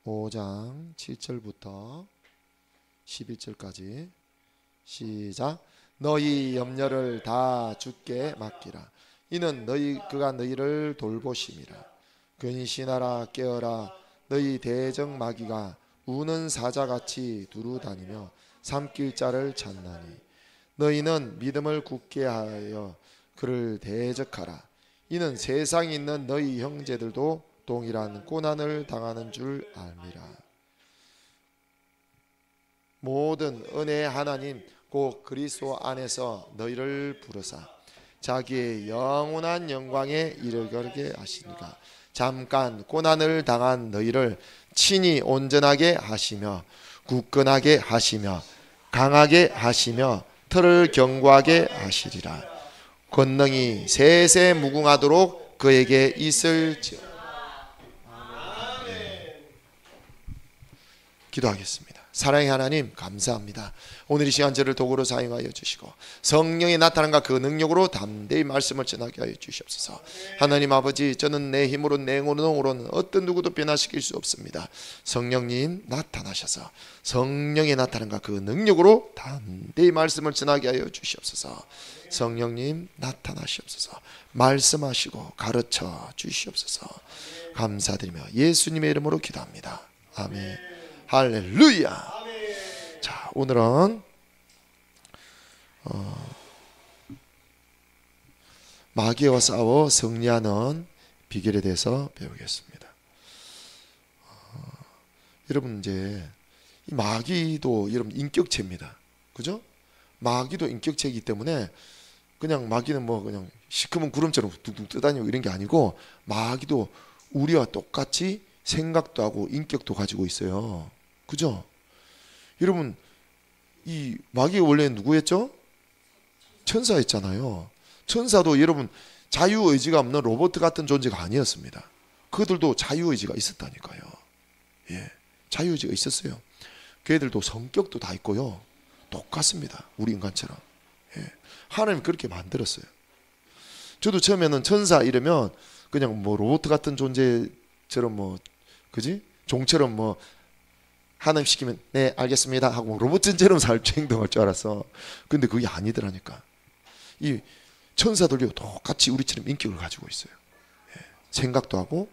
5장 7절부터 11절까지 시작. 너희 염려를 다 주께 맡기라. 이는 그가 너희를 돌보심이라. 근신하라 깨어라. 너희 대적 마귀가 우는 사자같이 두루다니며 삼킬 자를 찾나니 너희는 믿음을 굳게 하여 그를 대적하라. 이는 세상에 있는 너희 형제들도 동일한 고난을 당하는 줄 알미라. 모든 은혜의 하나님 곧 그리스도 안에서 너희를 부르사 자기의 영원한 영광에 이르게 하시니까 잠깐 고난을 당한 너희를 친히 온전하게 하시며 굳건하게 하시며 강하게 하시며 틀을 견고하게 하시리라. 권능이 세세 무궁하도록 그에게 있을지어다. 기도하겠습니다. 사랑의 하나님 감사합니다. 오늘 이 시간 저를 도구로 사용하여 주시고 성령의 나타남과 그 능력으로 담대히 말씀을 전하게 하여 주시옵소서. 하나님 아버지, 저는 내 힘으로 내 능으로는 어떤 누구도 변화시킬 수 없습니다. 성령님 나타나셔서 성령의 나타남과 그 능력으로 담대히 말씀을 전하게 하여 주시옵소서. 성령님 나타나시옵소서. 말씀하시고 가르쳐 주시옵소서. 감사드리며 예수님의 이름으로 기도합니다. 아멘. 할렐루야. 자, 오늘은 마귀와 싸워 승리하는 비결에 대해서 배우겠습니다. 여러분, 이제 이 마귀도 여러분 인격체입니다. 그죠? 마귀도 인격체이기 때문에 그냥 마귀는 뭐 그냥 시커먼 구름처럼 둥둥 떠다니고 이런 게 아니고 마귀도 우리와 똑같이 생각도 하고 인격도 가지고 있어요. 그죠? 여러분, 이 마귀가 원래 누구였죠? 천사였잖아요. 천사도 여러분 자유의지가 없는 로봇 같은 존재가 아니었습니다. 그들도 자유의지가 있었다니까요. 예, 자유의지가 있었어요. 그들도 성격도 다 있고요. 똑같습니다. 우리 인간처럼. 예, 하나님 그렇게 만들었어요. 저도 처음에는 천사 이러면 그냥 뭐 로봇 같은 존재처럼 뭐 그지? 종처럼 뭐 하나님 시키면 네 알겠습니다 하고 로봇처럼 행동할 줄 알았어. 근데 그게 아니더라니까. 이 천사들도 똑같이 우리처럼 인격을 가지고 있어요. 예. 생각도 하고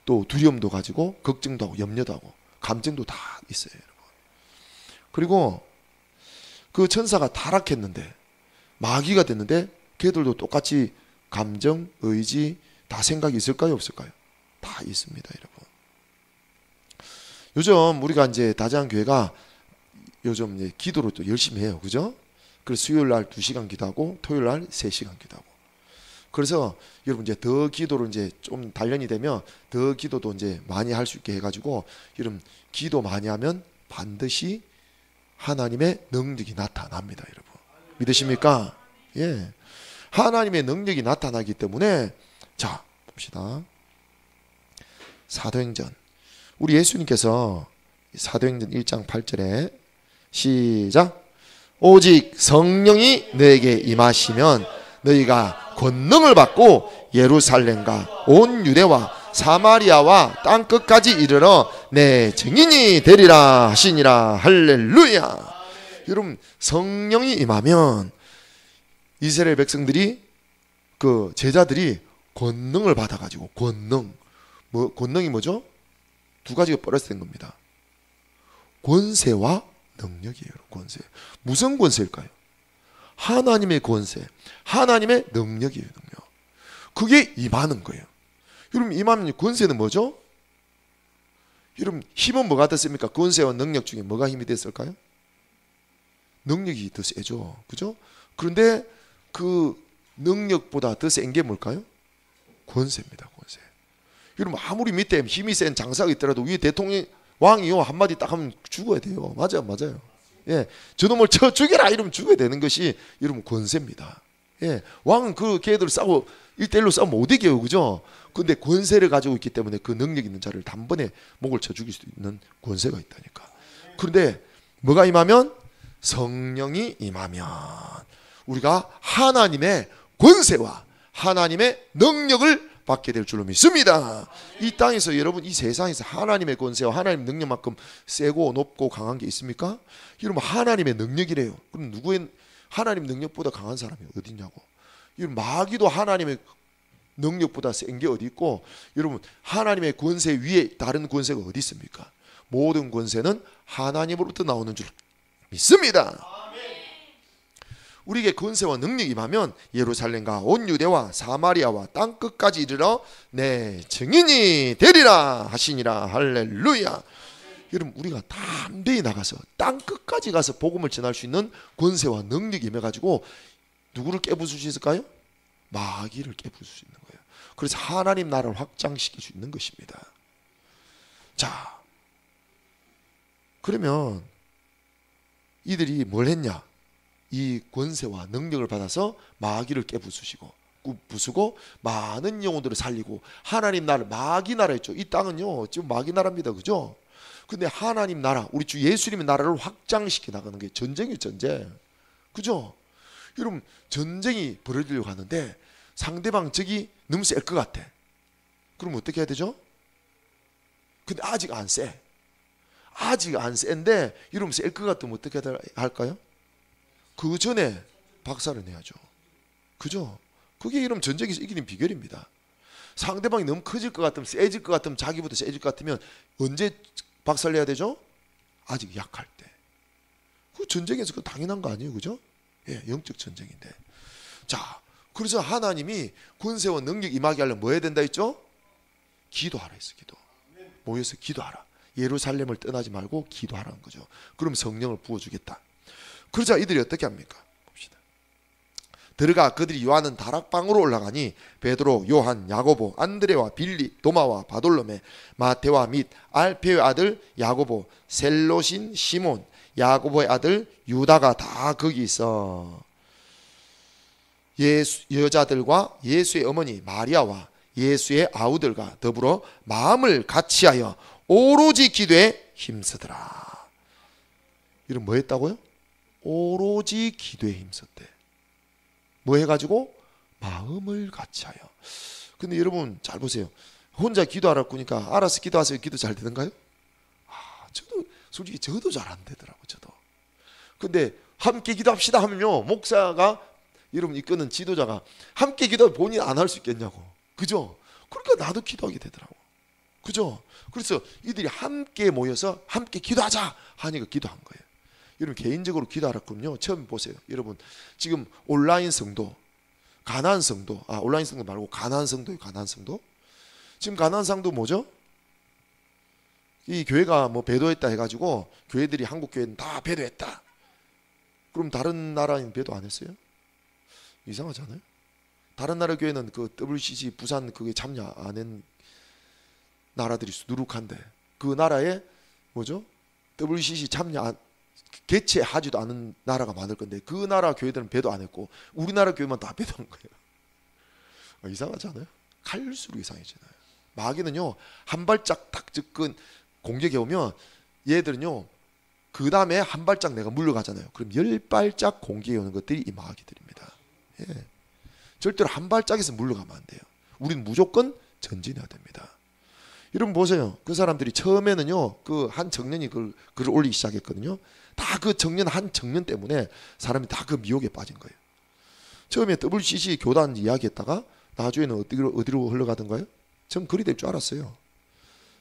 또 두려움도 가지고 걱정도 하고 염려도 하고 감정도 다 있어요, 여러분. 그리고 그 천사가 타락했는데 마귀가 됐는데 걔들도 똑같이 감정, 의지 다 생각이 있을까요, 없을까요? 다 있습니다, 여러분. 요즘 우리가 이제 다자교회가 요즘 이제 기도를 또 열심히 해요. 그죠? 그래서 수요일 날 2시간 기도하고 토요일 날 3시간 기도하고. 그래서 여러분 이제 더 기도를 이제 좀 단련이 되면 더 기도도 이제 많이 할 수 있게 해가지고 여러분 기도 많이 하면 반드시 하나님의 능력이 나타납니다, 여러분. 믿으십니까? 예. 하나님의 능력이 나타나기 때문에 자, 봅시다. 사도행전. 우리 예수님께서 사도행전 1장 8절에 시작. 오직 성령이 너에게 임하시면 너희가 권능을 받고 예루살렘과 온 유대와 사마리아와 땅끝까지 이르러 내 증인이 되리라 하시니라. 할렐루야. 여러분, 성령이 임하면 이스라엘 백성들이 그 제자들이 권능을 받아가지고 권능이 뭐죠? 두 가지가 플러스된 겁니다. 권세와 능력이에요. 권세. 무슨 권세일까요? 하나님의 권세, 하나님의 능력이에요. 능력. 그게 임하는 거예요. 여러분, 임하면 권세는 뭐죠? 여러분, 힘은 뭐가 됐습니까? 권세와 능력 중에 뭐가 힘이 됐을까요? 능력이 더 세죠. 그죠? 그런데 그 능력보다 더 센 게 뭘까요? 권세입니다. 권세. 여러분, 아무리 밑에 힘이 센 장사가 있더라도 위에 대통령 왕이요 한마디 딱 하면 죽어야 돼요. 맞아요. 예, 저놈을 쳐 죽여라 이러면 죽어야 되는 것이 여러분 권세입니다. 예, 왕은 그 걔들 싸워 1대1로 싸우면 못 이겨요, 그죠? 근데 권세를 가지고 있기 때문에 그 능력 있는 자를 단번에 목을 쳐 죽일 수 있는 권세가 있다니까. 그런데 뭐가 임하면? 성령이 임하면 우리가 하나님의 권세와 하나님의 능력을 받게 될 줄로 믿습니다. 이 땅에서 여러분, 이 세상에서 하나님의 권세와 하나님 능력만큼 세고 높고 강한 게 있습니까? 여러분, 하나님의 능력이래요. 그럼 누구의 하나님 능력보다 강한 사람이 어디 있냐고. 여러분, 마귀도 하나님의 능력보다 센 게 어디 있고, 여러분, 하나님의 권세 위에 다른 권세가 어디 있습니까? 모든 권세는 하나님으로부터 나오는 줄 믿습니다. 우리에게 권세와 능력이 임하면 예루살렘과 온 유대와 사마리아와 땅끝까지 이르러 내 증인이 되리라 하시니라. 할렐루야. 여러분, 우리가 담대히 나가서 땅끝까지 가서 복음을 전할 수 있는 권세와 능력이 임해가지고 누구를 깨부술 수 있을까요? 마귀를 깨부술 수 있는 거예요. 그래서 하나님 나라를 확장시킬 수 있는 것입니다. 자, 그러면 이들이 뭘 했냐? 이 권세와 능력을 받아서 마귀를 깨부수시고 부수고 많은 영혼들을 살리고 하나님 나라, 마귀 나라였죠. 이 땅은요 지금 마귀 나라입니다. 그죠? 근데 하나님 나라, 우리 주 예수님의 나라를 확장시켜 나가는 게 전쟁이에요. 전쟁. 그죠? 여러분, 전쟁이 벌어지려고 하는데 상대방 적이 너무 셀 것 같아. 그럼 어떻게 해야 되죠? 근데 아직 안 세. 아직 안 센데 이러면 셀 것 같으면 어떻게 할까요? 그 전에 박살을 내야죠. 그죠? 그게 이런 전쟁에서 이기는 비결입니다. 상대방이 너무 커질 것 같으면, 세질 것 같으면, 자기보다 세질 것 같으면 언제 박살 내야 되죠? 아직 약할 때. 그 전쟁에서 그 당연한 거 아니에요. 그죠? 예, 영적 전쟁인데. 자, 그래서 하나님이 권세와 능력 임하게 하려면 뭐 해야 된다 했죠? 기도하라 했어. 기도. 모여서 기도하라. 예루살렘을 떠나지 말고 기도하라는 거죠. 그럼 성령을 부어주겠다. 그러자 이들이 어떻게 합니까? 봅시다. 들어가 그들이 요하는 다락방으로 올라가니 베드로, 요한, 야고보, 안드레와 빌립, 도마와 바돌로메, 마테와 및 알페의 아들 야고보, 셀로신 시몬, 야고보의 아들 유다가 다 거기 있어. 여자들과 예수의 어머니 마리아와 예수의 아우들과 더불어 마음을 같이하여 오로지 기도에 힘쓰더라. 이런 뭐 했다고요? 오로지 기도에 힘썼대. 뭐 해가지고? 마음을 같이하여. 근데 여러분 잘 보세요. 혼자 기도하라고 하니까 알아서 기도하세요. 기도 잘 되는가요? 저도 솔직히 저도 잘 안 되더라고. 저도. 근데 함께 기도합시다 하면요, 목사가 여러분 이끄는 지도자가 함께 기도 본인 안 할 수 있겠냐고. 그죠? 그러니까 나도 기도하게 되더라고. 그죠? 그래서 이들이 함께 모여서 함께 기도하자 하니까 기도한 거예요. 여러분 개인적으로 기도하라군요. 처음 보세요. 여러분 지금 온라인 성도, 가나안 성도, 온라인 성도 말고 가나안 성도예요. 가나안 성도. 지금 가나안 성도 뭐죠? 이 교회가 뭐 배도했다 해가지고 교회들이 한국 교회는 다 배도했다. 그럼 다른 나라는 배도 안 했어요? 이상하잖아요. 다른 나라 교회는 그 WCC 부산 그게 참여 안 한 나라들이 누룩한데 그 나라에 뭐죠? WCC 개최하지도 않은 나라가 많을 건데 그 나라 교회들은 배도 안 했고 우리나라 교회만 다 배도한 거예요. 이상하지 않아요? 갈수록 이상해지나요? 마귀는요 한 발짝 딱 접근 공격해 오면 얘들은요 그 다음에 한 발짝 내가 물러가잖아요. 그럼 10발짝 공격해 오는 것들이 이 마귀들입니다. 예. 절대로 한 발짝에서 물러가면 안 돼요. 우리는 무조건 전진해야 됩니다. 여러분 보세요. 그 사람들이 처음에는요 그 한 청년이 글을 올리기 시작했거든요. 다 그 청년 한 청년 때문에 사람이 다 그 미혹에 빠진 거예요. 처음에 WCC 교단 이야기했다가 나중에는 어디로 흘러가던가요? 전 그리 될 줄 알았어요.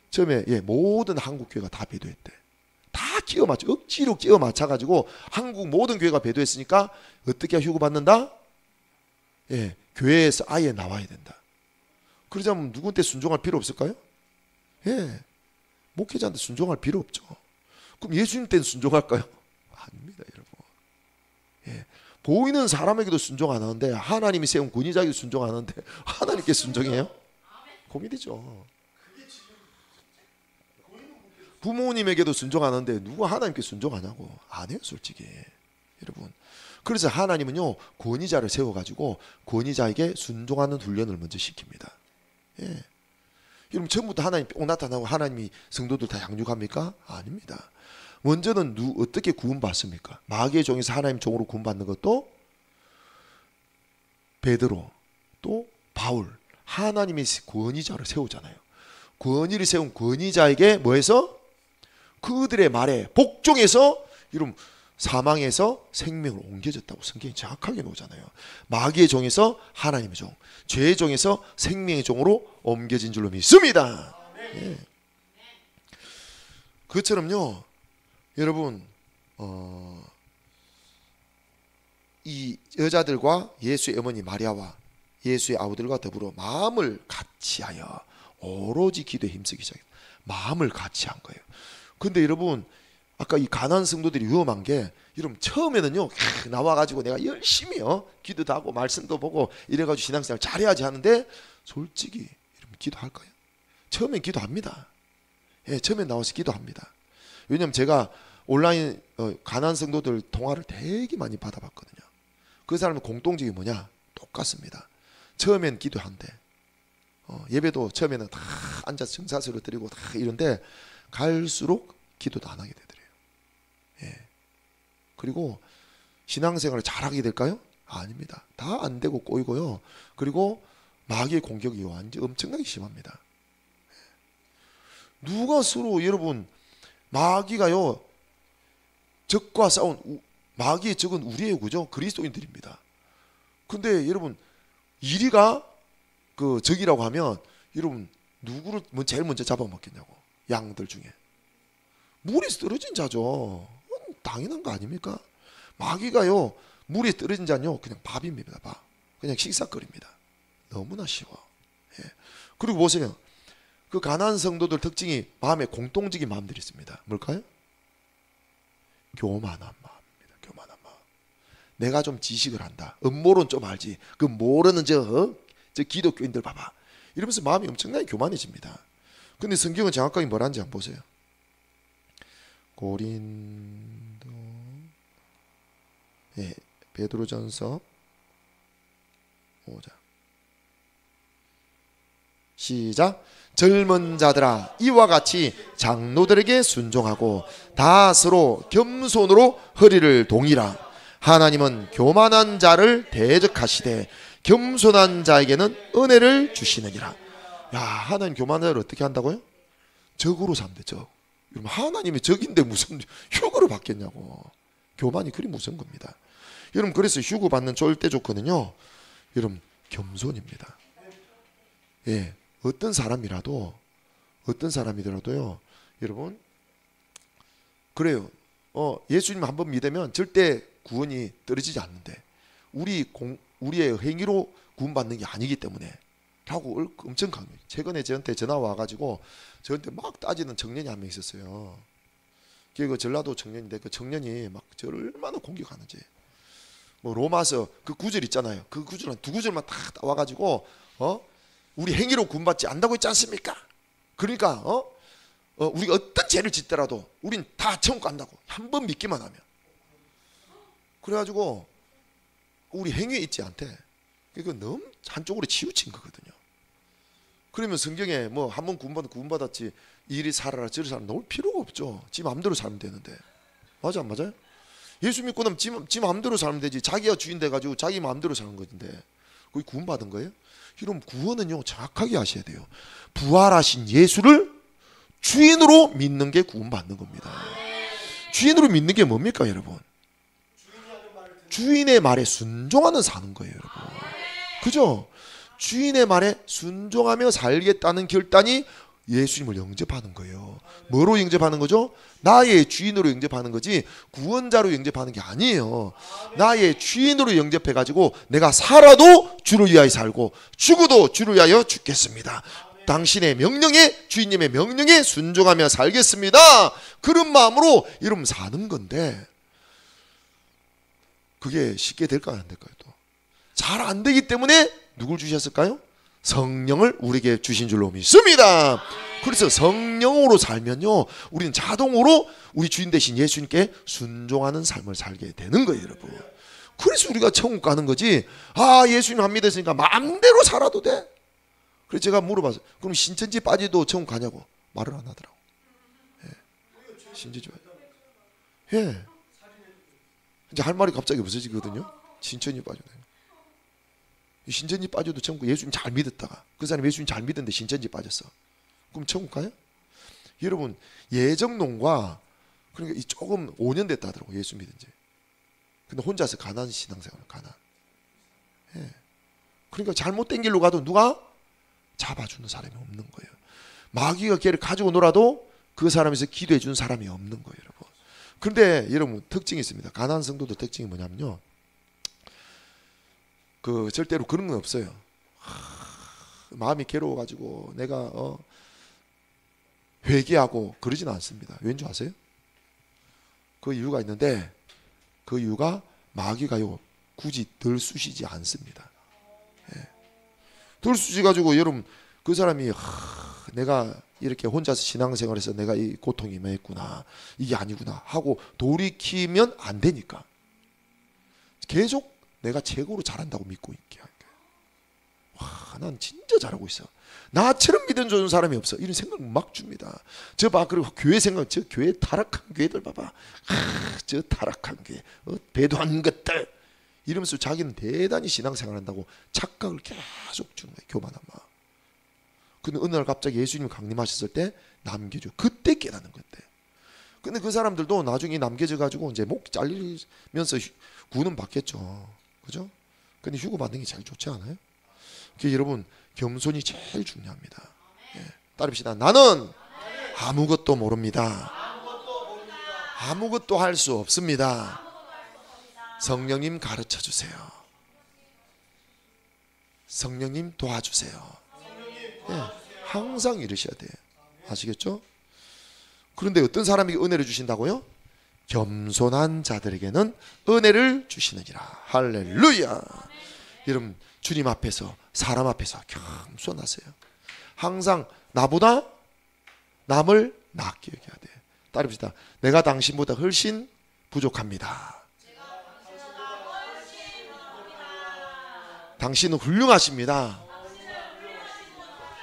처음에 모든 한국 교회가 다 배도했대. 다 끼워 맞춰, 억지로 끼워 맞춰 가지고 한국 모든 교회가 배도했으니까 어떻게 휴고 받는다? 교회에서 아예 나와야 된다. 그러자면 누구한테 순종할 필요 없을까요? 목회자한테 순종할 필요 없죠. 그럼 예수님 때는 순종할까요? 아닙니다, 여러분. 보이는 사람에게도 순종 안 하는데 하나님이 세운 권위자에게도 순종 안 하는데 하나님께 순종해요? 고민이죠. 부모님에게도 순종하는데 누가 하나님께 순종하냐고. 안 해요, 솔직히. 여러분. 그래서 하나님은요 권위자를 세워가지고 권위자에게 순종하는 훈련을 먼저 시킵니다. 여러분 처음부터 하나님 꼭 나타나고 하나님이 성도들 다 양육합니까? 아닙니다. 먼저는 어떻게 구원받습니까? 마귀의 종에서 하나님 종으로 구원받는 것도 베드로 또 바울 하나님이 권위자를 세우잖아요. 권위를 세운 권위자에게 뭐해서? 그들의 말에 복종해서 이런 사망에서 생명을 옮겨졌다고 성경이 정확하게 놓잖아요. 마귀의 종에서 하나님의 종, 죄의 종에서 생명의 종으로 옮겨진 줄로 믿습니다. 예. 그것처럼요, 여러분, 이 여자들과 예수의 어머니 마리아와 예수의 아우들과 더불어 마음을 같이하여 오로지 기도에 힘쓰기 시작했어요. 마음을 같이 한 거예요. 근데 여러분, 아까 이 가난한 성도들이 위험한 게, 여러분 처음에는요 나와가지고 내가 열심히요 기도도 하고 말씀도 보고 이래가지고 신앙생활 잘해야지 하는데, 솔직히 여러분 기도할까요? 처음엔 기도합니다. 예, 처음엔 나와서 기도합니다. 왜냐면 제가 온라인 가난한 성도들 통화를 되게 많이 받아봤거든요. 그 사람의 공통점이 뭐냐? 똑같습니다. 처음엔 기도한대. 예배도 처음에는 다 앉아서 정사스로 드리고 다 이런데, 갈수록 기도도 안 하게 되더래요. 예. 그리고 신앙생활을 잘하게 될까요? 아닙니다. 다 안 되고 꼬이고요. 그리고 마귀의 공격이 완전 엄청나게 심합니다. 누가 서로, 여러분, 마귀가요 적과 싸운, 마귀의 적은 우리의 구죠. 그리스도인들입니다. 근데 여러분, 이리가 그 적이라고 하면 여러분 누구를 제일 먼저 잡아먹겠냐고. 양들 중에 물이 떨어진 자죠. 당연한 거 아닙니까? 마귀가요 물에 떨어진 자는요 그냥 밥입니다. 밥. 그냥 식사거리입니다. 너무나 쉬워. 예. 그리고 보세요, 그 가난한 성도들 특징이 마음에 공통적인 마음들이 있습니다. 뭘까요? 교만한 마음입니다. 교만한 마음. 내가 좀 지식을 한다, 음모론 좀 알지, 그 모르는 저 기독교인들 봐봐, 이러면서 마음이 엄청나게 교만해집니다. 근데 성경은 정확하게 뭐라는지 한번 보세요. 고린도, 예, 베드로전서 5장 시작. 젊은 자들아, 이와 같이 장로들에게 순종하고 다 서로 겸손으로 허리를 동이라. 하나님은 교만한 자를 대적하시되 겸손한 자에게는 은혜를 주시느니라. 야, 하나님 교만한 자를 어떻게 한다고요? 적으로 삼대. 적. 여러분, 하나님의 적인데 무슨 휴거를 받겠냐고. 교만이 그리 무서운 겁니다. 여러분, 그래서 휴거 받는 쫄대 조건은요, 여러분, 겸손입니다. 예, 어떤 사람이더라도요, 여러분, 그래요. 예수님 한번 믿으면 절대 구원이 떨어지지 않는데, 우리의 행위로 구원받는 게 아니기 때문에 라고 엄청 강조해요. 최근에 저한테 전화 와가지고 저한테 막 따지는 청년이 한 명 있었어요. 그 전라도 청년인데, 그 청년이 막 저를 얼마나 공격하는지. 뭐 로마서 그 구절 있잖아요. 그 구절 한 두 구절만 딱 와가지고 우리 행위로 구원받지 않는다고 했지 않습니까? 그러니까 우리가 어떤 죄를 짓더라도 우린 다 천국 간다고, 한 번 믿기만 하면. 그래가지고 우리 행위에 있지 않대. 그거 너무 한쪽으로 치우친 거거든요. 그러면 성경에 뭐 한 번 구원받았지 이리 살아라 저리 살아라 놓을 필요가 없죠. 지 마음대로 살면 되는데. 맞아 안 맞아요? 예수 믿고 나면 지 마음대로 살면 되지. 자기가 주인 돼가지고 자기 마음대로 사는 건데 그게 구원받은 거예요? 여러분, 구원은요 정확하게 아셔야 돼요. 부활하신 예수를 주인으로 믿는 게 구원받는 겁니다. 주인으로 믿는 게 뭡니까 여러분? 주인의 말에 순종하는 사는 거예요 여러분. 그죠? 주인의 말에 순종하며 살겠다는 결단이 예수님을 영접하는 거예요. 뭐로 영접하는 거죠? 나의 주인으로 영접하는 거지 구원자로 영접하는 게 아니에요. 나의 주인으로 영접해가지고 내가 살아도 주를 위하여 살고 죽어도 주를 위하여 죽겠습니다. 당신의 명령에, 주인님의 명령에 순종하며 살겠습니다. 그런 마음으로 여러분 사는 건데, 그게 쉽게 될까요 안 될까요? 또 잘 안 되기 때문에 누굴 주셨을까요? 성령을 우리에게 주신 줄로 믿습니다. 그래서 성령으로 살면요 우리는 자동으로 우리 주인 되신 예수님께 순종하는 삶을 살게 되는 거예요 여러분. 그래서 우리가 천국 가는 거지, 예수님 안 믿었으니까 마음대로 살아도 돼? 그래서 제가 물어봤어요. 그럼 신천지 빠지도 천국 가냐고. 말을 안 하더라고. 예. 신천지 예. 이제 할 말이 갑자기 없어지거든요. 신천지 빠지네. 신천지 빠져도 천국, 예수님 잘 믿었다가 그 사람이 예수님 잘 믿었는데 신천지 빠졌어. 그럼 천국 가요? 여러분, 예정론과 그러니까 조금 5년 됐다 하더라고, 예수 믿은 지. 근데 혼자서 가난 신앙생활을, 가난. 예. 그러니까 잘못된 길로 가도 누가 잡아주는 사람이 없는 거예요. 마귀가 걔를 가지고 놀아도 그 사람에서 기도해 주는 사람이 없는 거예요, 여러분. 그런데 여러분, 특징이 있습니다. 가난한 성도들 특징이 뭐냐면요, 그 절대로 그런 건 없어요. 마음이 괴로워가지고 내가 회개하고 그러지는 않습니다. 왠 줄 아세요? 그 이유가 있는데, 그 이유가 마귀가요 굳이 덜 쑤시지 않습니다. 예. 덜 쑤시가지고 여러분, 그 사람이 내가 이렇게 혼자서 신앙생활에서 내가 이 고통이 임했구나, 이게 아니구나 하고 돌이키면 안 되니까 계속 내가 최고로 잘한다고 믿고 있게 할 거예요. 와, 난 진짜 잘하고 있어. 나처럼 믿어주는 사람이 없어. 이런 생각 막 줍니다. 저 봐, 그리고 교회 생각, 저 교회 타락한 교회들 봐봐. 저 타락한 교회, 배도한 것들. 이러면서 자기는 대단히 신앙생활한다고 착각을 계속 주는 거예요. 교만한 마음. 근데 어느 날 갑자기 예수님이 강림하셨을 때 남겨줘. 그때 깨닫는 건데. 근데 그 사람들도 나중에 남겨져 가지고 이제 목 잘리면서 구는 받겠죠. 그죠? 근데 휴고 받는 게 제일 좋지 않아요? 그러니까 여러분, 겸손이 제일 중요합니다. 예. 따릅시다. 나는 아무것도 모릅니다. 아무것도 할 수 없습니다. 성령님 가르쳐 주세요. 성령님 도와주세요. 예. 항상 이러셔야 돼요. 아시겠죠? 그런데 어떤 사람에게 은혜를 주신다고요? 겸손한 자들에게는 은혜를 주시느니라. 할렐루야. 여러분, 주님 앞에서, 사람 앞에서 겸손하세요. 항상 나보다 남을 낮게 여겨야 돼요. 따릅시다. 내가 당신보다 훨씬 부족합니다. 당신은 훌륭하십니다.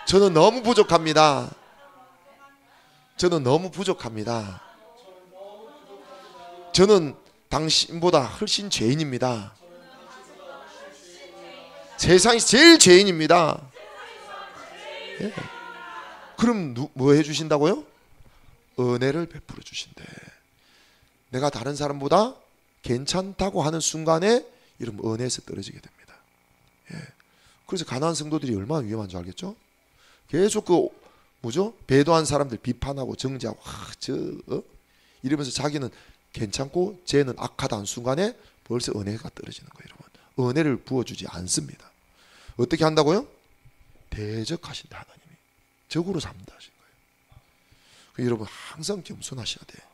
저는 너무 부족합니다. 저는 너무 부족합니다. 저는 당신보다 훨씬 죄인입니다. 세상에서 제일 죄인입니다. 예. 그럼 뭐 해주신다고요? 은혜를 베풀어 주신대. 내가 다른 사람보다 괜찮다고 하는 순간에 이런 은혜에서 떨어지게 됩니다. 예. 그래서 가난한 성도들이 얼마나 위험한 줄 알겠죠? 계속 배도한 사람들 비판하고 정죄하고 이러면서 자기는 괜찮고 쟤는 악하다는 순간에 벌써 은혜가 떨어지는 거예요. 여러분, 은혜를 부어주지 않습니다. 어떻게 한다고요? 대적하신다. 하나님이 적으로 삼다 하신 거예요. 여러분, 항상 겸손하셔야 돼요.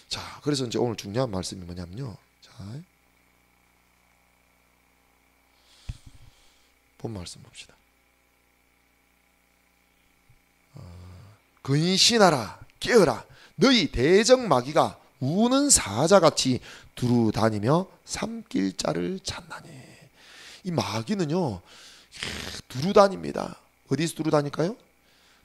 자, 그래서 이제 오늘 중요한 말씀이 뭐냐면요, 자, 본 말씀 봅시다. 근신하라, 깨어라. 너희 대적 마귀가 우는 사자같이 두루다니며 삼킬 자를 찾나니. 이 마귀는요, 두루다닙니다. 어디서 두루다닐까요?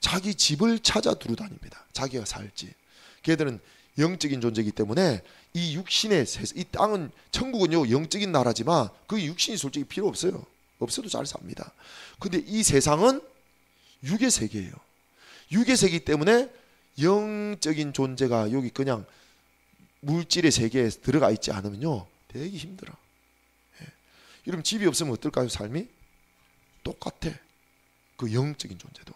자기 집을 찾아 두루다닙니다. 자기가 살지. 걔들은 영적인 존재이기 때문에 이 육신의 세상, 이 땅은, 천국은요 영적인 나라지만 그 육신이 솔직히 필요 없어요. 없어도 잘 삽니다. 근데 이 세상은 육의 세계예요. 육의 세계이기 때문에 영적인 존재가 여기 그냥 물질의 세계에 들어가 있지 않으면요 되게 힘들어. 예. 여러분, 집이 없으면 어떨까요? 삶이 똑같아. 그 영적인 존재도.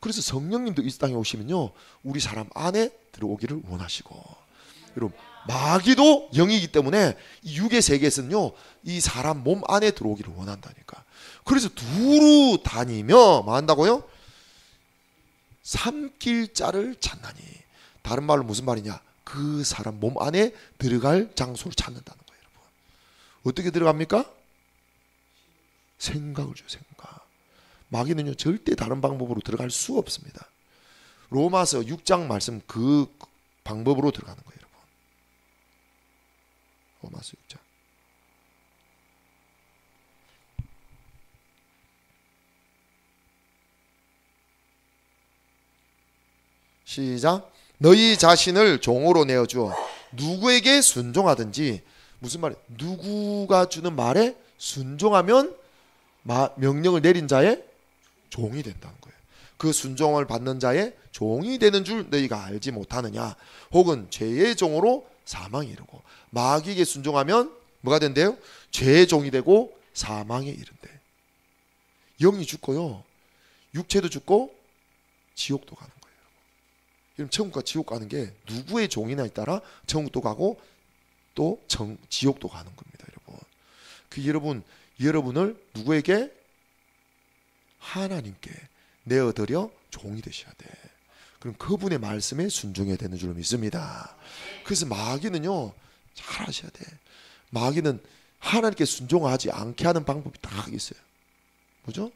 그래서 성령님도 이 땅에 오시면요 우리 사람 안에 들어오기를 원하시고, 여러분, 마귀도 영이기 때문에 이 육의 세계에서는요 이 사람 몸 안에 들어오기를 원한다니까. 그래서 두루 다니며 뭐 한다고요? 삼킬 자를 찾나니. 다른 말로 무슨 말이냐? 그 사람 몸 안에 들어갈 장소를 찾는다는 거예요. 여러분, 어떻게 들어갑니까? 생각을 줘요. 생각. 마귀는요 절대 다른 방법으로 들어갈 수 없습니다. 로마서 6장 말씀 그 방법으로 들어가는 거예요. 여러분, 로마서 6장. 시작. 너희 자신을 종으로 내어주어 누구에게 순종하든지. 무슨 말이에요? 누구가 주는 말에 순종하면 명령을 내린 자의 종이 된다는 거예요. 그 순종을 받는 자의 종이 되는 줄 너희가 알지 못하느냐. 혹은 죄의 종으로 사망에 이르고. 마귀에게 순종하면 뭐가 된대요? 죄의 종이 되고 사망에 이른대. 영이 죽고요, 육체도 죽고 지옥도 가는 거예요. 여러분, 천국과 지옥 가는 게 누구의 종이냐에 따라 천국도 가고 또 지옥도 가는 겁니다. 여러분, 여러분을 누구에게? 하나님께 내어드려 종이 되셔야 돼. 그럼 그분의 말씀에 순종해야 되는 줄 믿습니다. 그래서 마귀는요, 잘 아셔야 돼. 마귀는 하나님께 순종하지 않게 하는 방법이 딱 있어요. 뭐죠?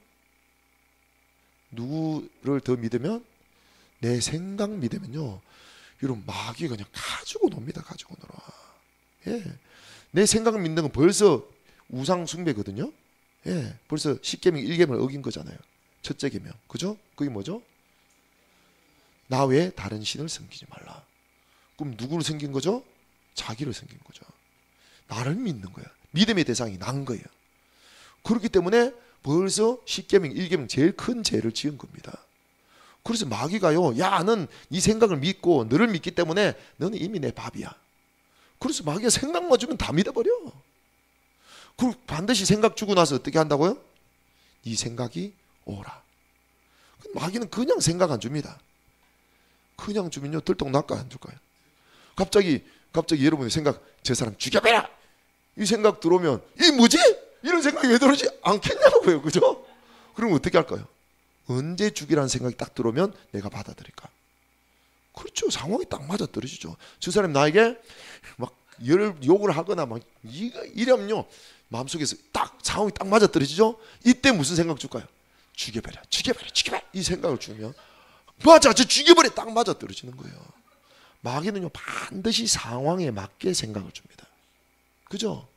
누구를 더 믿으면? 내 생각 믿으면요, 여러분, 마귀가 그냥 가지고 놉니다. 가지고 놀아. 예. 내 생각을 믿는 건 벌써 우상 숭배거든요. 예. 벌써 10계명 1계명을 어긴 거잖아요. 첫째 계명. 그죠? 그게 뭐죠? 나 외에 다른 신을 섬기지 말라. 그럼 누구를 섬긴 거죠? 자기를 섬긴 거죠. 나를 믿는 거야. 믿음의 대상이 난 거예요. 그렇기 때문에 벌써 10계명 1계명 제일 큰 죄를 지은 겁니다. 그래서 마귀가요, 야, 넌 네 생각을 믿고 너를 믿기 때문에 너는 이미 내 밥이야. 그래서 마귀가 생각만 주면 다 믿어버려. 그리고 반드시 생각 주고 나서 어떻게 한다고요? 네 생각이 오라. 마귀는 그냥 생각 안 줍니다. 그냥 주면요, 들떡날까 안 줄까요? 갑자기 여러분의 생각, 저 사람 죽여버려, 이 생각 들어오면 이 뭐지? 이런 생각이 왜 들어오지 않겠냐고요. 그죠? 그러면 어떻게 할까요? 언제 죽이라는 생각이 딱 들어오면 내가 받아들일까? 그렇죠. 상황이 딱 맞아 떨어지죠. 저 사람이 나에게 막 욕을 하거나 막 이러면요, 마음속에서 딱 상황이 딱 맞아 떨어지죠. 이때 무슨 생각 줄까요? 죽여버려, 죽여버려, 죽여버려, 이 생각을 주면 맞아, 저 죽여버려, 딱 맞아 떨어지는 거예요. 마귀는요, 반드시 상황에 맞게 생각을 줍니다. 그죠?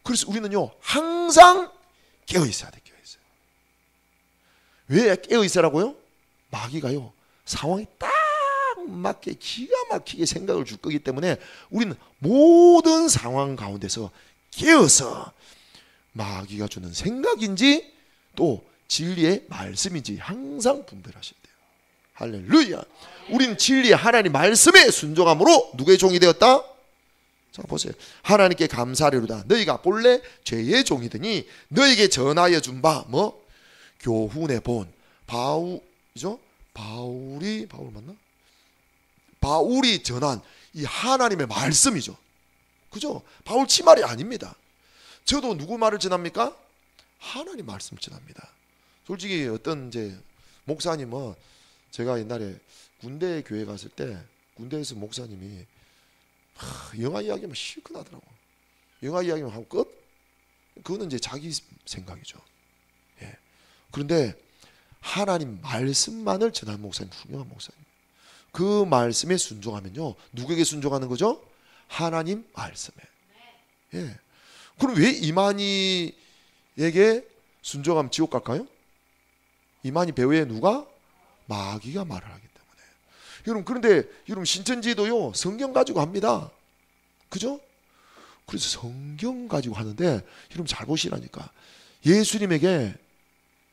그래서 우리는요, 항상 깨어 있어야 돼. 깨어 있어요. 왜 깨어 있으라고요? 마귀가요, 상황이 딱 맞게 기가 막히게 생각을 줄 거기 때문에 우리는 모든 상황 가운데서 깨어서 마귀가 주는 생각인지 또 진리의 말씀인지 항상 분별하셔야 돼요. 할렐루야. 우리는 진리의 하나님 말씀에 순종함으로 누구의 종이 되었다? 자, 보세요. 하나님께 감사하리로다. 너희가 본래 죄의 종이더니 너희에게 전하여 준 바 뭐? 교훈의 본. 바울이죠? 바울 맞나? 바울이 전한 이 하나님의 말씀이죠. 그죠? 바울 치말이 아닙니다. 저도 누구 말을 전합니까? 하나님 말씀 전합니다. 솔직히 어떤 이제 목사님은, 제가 옛날에 군대 교회 갔을 때 군대에서 목사님이 영화 이야기만 실컷 하더라고. 영화 이야기만 하고 끝? 그거는 이제 자기 생각이죠. 예. 그런데 하나님 말씀만을 전하는 목사님, 훌륭한 목사님. 그 말씀에 순종하면요, 누구에게 순종하는 거죠? 하나님 말씀에. 예. 그럼 왜 이만희에게 순종하면 지옥 갈까요? 이만희 배우의 누가? 마귀가 말을 하기 때문에. 여러분, 그런데 여러분, 신천지도요, 성경 가지고 합니다. 그죠? 그래서 성경 가지고 하는데 여러분 잘 보시라니까. 예수님에게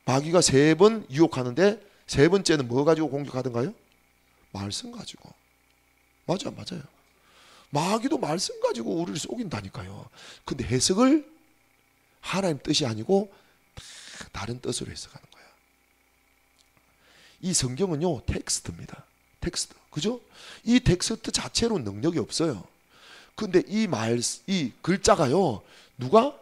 마귀가 3번 유혹하는데 3번째는 뭐 가지고 공격하던가요? 말씀 가지고. 맞아요. 마귀도 말씀 가지고 우리를 속인다니까요. 근데 해석을 하나님 뜻이 아니고 다른 뜻으로 해석하는 거야. 이 성경은요, 텍스트입니다. 텍스트. 그죠? 이 텍스트 자체로 능력이 없어요. 근데 이 글자가요, 누가?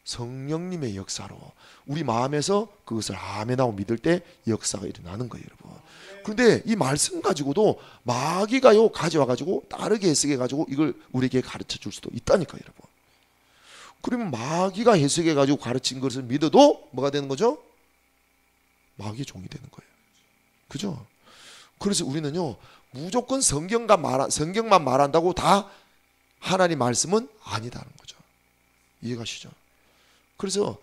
성령님의 역사로 우리 마음에서 그것을 아멘하고 믿을 때 역사가 일어나는 거예요, 여러분. 근데 이 말씀 가지고도 마귀가요, 가져와가지고 다르게 해석해가지고 이걸 우리에게 가르쳐 줄 수도 있다니까요, 여러분. 그러면 마귀가 해석해가지고 가르친 것을 믿어도 뭐가 되는 거죠? 마귀의 종이 되는 거예요. 그죠? 그래서 우리는요, 무조건 성경만 말한다고 다 하나님 말씀은 아니다는 거죠. 이해가시죠? 그래서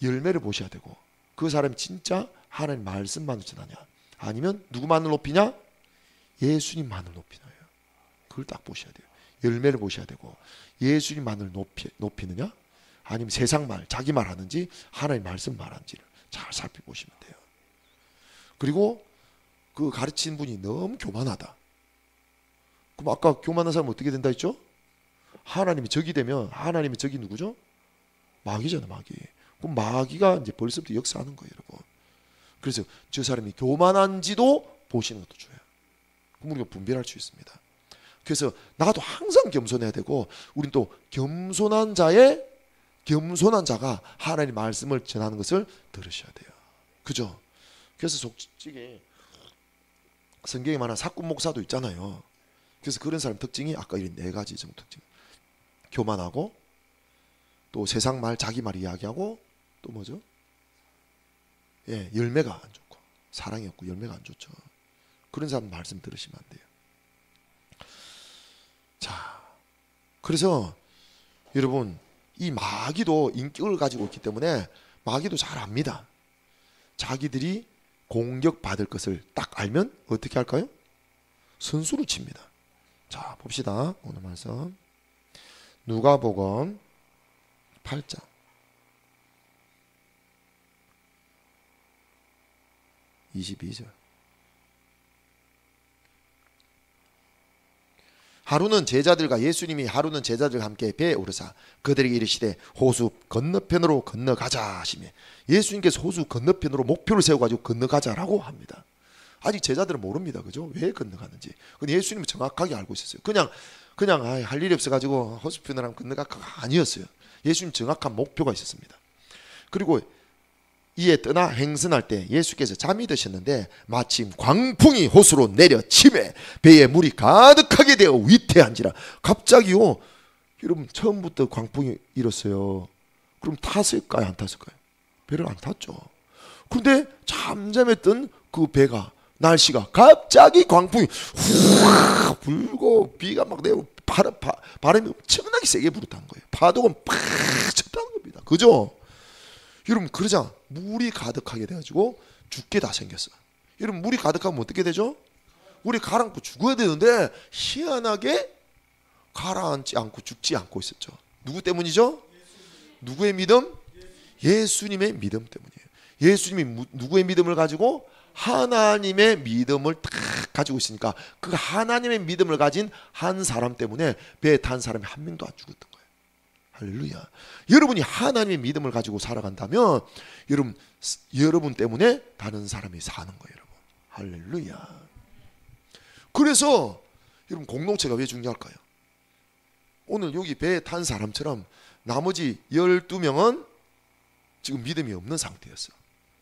열매를 보셔야 되고, 그 사람이 진짜 하나님 말씀만을 전하냐, 아니면 누구만을 높이냐? 예수님만을 높이나요? 그걸 딱 보셔야 돼요. 열매를 보셔야 되고, 예수님만을 높이느냐, 아니면 세상 말, 자기 말 하는지 하나님 말씀 말하는지를 잘 살펴보시면 돼요. 그리고 그 가르친 분이 너무 교만하다. 그럼 아까 교만한 사람은 어떻게 된다 했죠? 하나님이 적이 되면 하나님의 적이 누구죠? 마귀잖아, 마귀. 그럼 마귀가 이제 벌써부터 역사하는 거예요, 여러분. 그래서 저 사람이 교만한지도 보시는 것도 좋아요. 그럼 우리가 분별할 수 있습니다. 그래서 나도 항상 겸손해야 되고, 우린 또 겸손한 자가 하나님의 말씀을 전하는 것을 들으셔야 돼요. 그죠? 그래서 솔직히 성경에 말하는 사꾼 목사도 있잖아요. 그래서 그런 사람 특징이 아까 이런 4가지 정도 특징. 교만하고, 또 세상 말, 자기 말 이야기하고, 또 뭐죠? 예, 열매가 안 좋고, 사랑이 없고 열매가 안 좋죠. 그런 사람 말씀 들으시면 안 돼요. 자, 그래서 여러분, 이 마귀도 인격을 가지고 있기 때문에 마귀도 잘 압니다. 자기들이 공격받을 것을 딱 알면 어떻게 할까요? 선수를 칩니다. 자, 봅시다. 오늘 말씀 누가복음 8장 22절. 예수님이 하루는 제자들과 함께 배에 오르사 그들에게 이르시되 호수 건너편으로 건너가자 하시며, 예수님께서 호수 건너편으로 목표를 세워가지고 건너가자라고 합니다. 아직 제자들은 모릅니다. 그죠? 왜 건너가는지. 근데 예수님은 정확하게 알고 있었어요. 그냥 할 일이 없어가지고 호수 편으로 건너가가 아니었어요. 예수님 정확한 목표가 있었습니다. 그리고 이에 떠나 행선할 때 예수께서 잠이 드셨는데 마침 광풍이 호수로 내려치매 배에 물이 가득하게 되어 위태한지라. 갑자기요, 여러분, 처음부터 광풍이 일었어요. 그럼 탔을까요, 안 탔을까요? 배를 안 탔죠. 그런데 잠잠했던 그 배가, 날씨가 갑자기 광풍이 훅 불고 비가 막 내고 바람이 엄청나게 세게 불었다는 거예요. 파도가 팍 쳤다는 겁니다. 그죠? 여러분, 그러자 물이 가득하게 돼가지고 죽게 다 생겼어. 여러분, 물이 가득하면 어떻게 되죠? 우리 가라앉고 죽어야 되는데 희한하게 가라앉지 않고 죽지 않고 있었죠. 누구 때문이죠? 누구의 믿음? 예수님의 믿음 때문이에요. 예수님이 누구의 믿음을 가지고? 하나님의 믿음을 딱 가지고 있으니까 그 하나님의 믿음을 가진 한 사람 때문에 배에 탄 사람이 한 명도 안 죽었던 거예요. 할렐루야. 여러분이 하나님의 믿음을 가지고 살아간다면 여러분 때문에 다른 사람이 사는 거예요, 여러분. 할렐루야. 그래서 여러분, 공동체가 왜 중요할까요? 오늘 여기 배에 탄 사람처럼 나머지 12명은 지금 믿음이 없는 상태였어.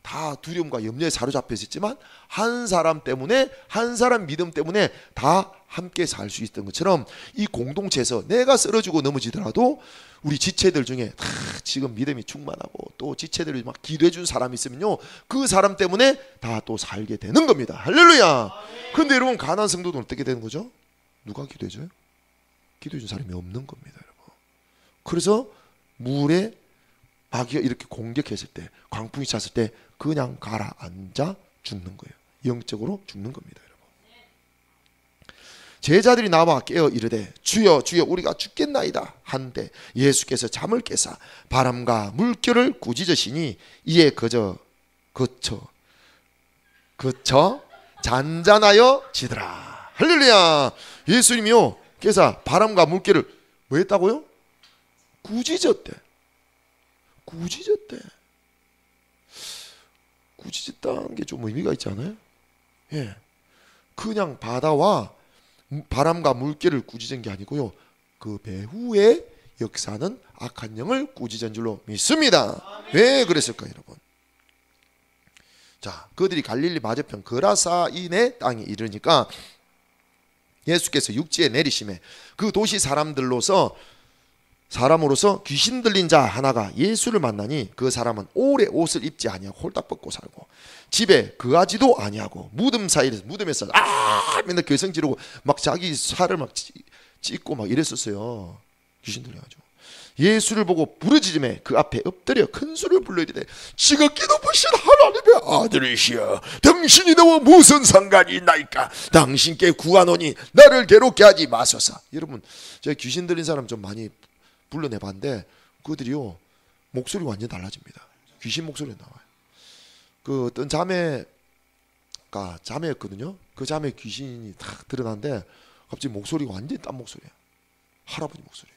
다 두려움과 염려에 사로잡혀 있었지만 한 사람 때문에, 한 사람 믿음 때문에 다 함께 살 수 있던 것처럼 이 공동체에서 내가 쓰러지고 넘어지더라도 우리 지체들 중에 다 지금 믿음이 충만하고 또 지체들이 막 기도해 준 사람이 있으면요, 그 사람 때문에 다 또 살게 되는 겁니다. 할렐루야. 그런데 여러분, 가난한 성도는 어떻게 되는 거죠? 누가 기도해 줘요? 기도해 준 사람이 없는 겁니다, 여러분. 그래서 물에 마귀가 이렇게 공격했을 때, 광풍이 찼을 때 그냥 가라앉아 죽는 거예요. 영적으로 죽는 겁니다, 여러분. 제자들이 나와 깨어 이르되 주여 주여 우리가 죽겠나이다 한데 예수께서 잠을 깨사 바람과 물결을 꾸짖으시니 이에 그쳐 잔잔하여 지더라. 할렐루야. 예수님이요, 깨사 바람과 물결을 뭐 했다고요? 꾸짖었대. 꾸짖었다는 게 좀 의미가 있지 않아요? 예, 그냥 바다와 바람과 물결을 꾸짖은 게 아니고요, 그 배후의 역사는 악한 영을 꾸짖은 줄로 믿습니다. 왜 그랬을까요, 여러분? 자, 그들이 갈릴리 맞은편 거라사인의 땅에 이르니까 예수께서 육지에 내리심에 그 도시 사람으로서 귀신 들린 자 하나가 예수를 만나니 그 사람은 오래 옷을 입지 아니하고 홀딱 벗고 살고 집에 거하지도 아니하고 무덤에서 맨날 괴성 지르고 막 자기 살을 막 찢고 막 이랬었어요. 귀신 들려가지고 예수를 보고 부르짖음에 그 앞에 엎드려 큰 소리를 불러 이르되 지극히 높으신 하나님의 아들이시여 당신이 나와 무슨 상관이 있나이까? 당신께 구하노니 나를 괴롭게 하지 마소서. 여러분, 제가 귀신 들린 사람 좀 많이 불러내봤는데 그들이요, 목소리가 완전히 달라집니다. 귀신 목소리가 나와요. 그 어떤 자매가 자매였거든요. 그 자매 귀신이 탁 드러났는데 갑자기 목소리가 완전히 딴 목소리야. 할아버지 목소리.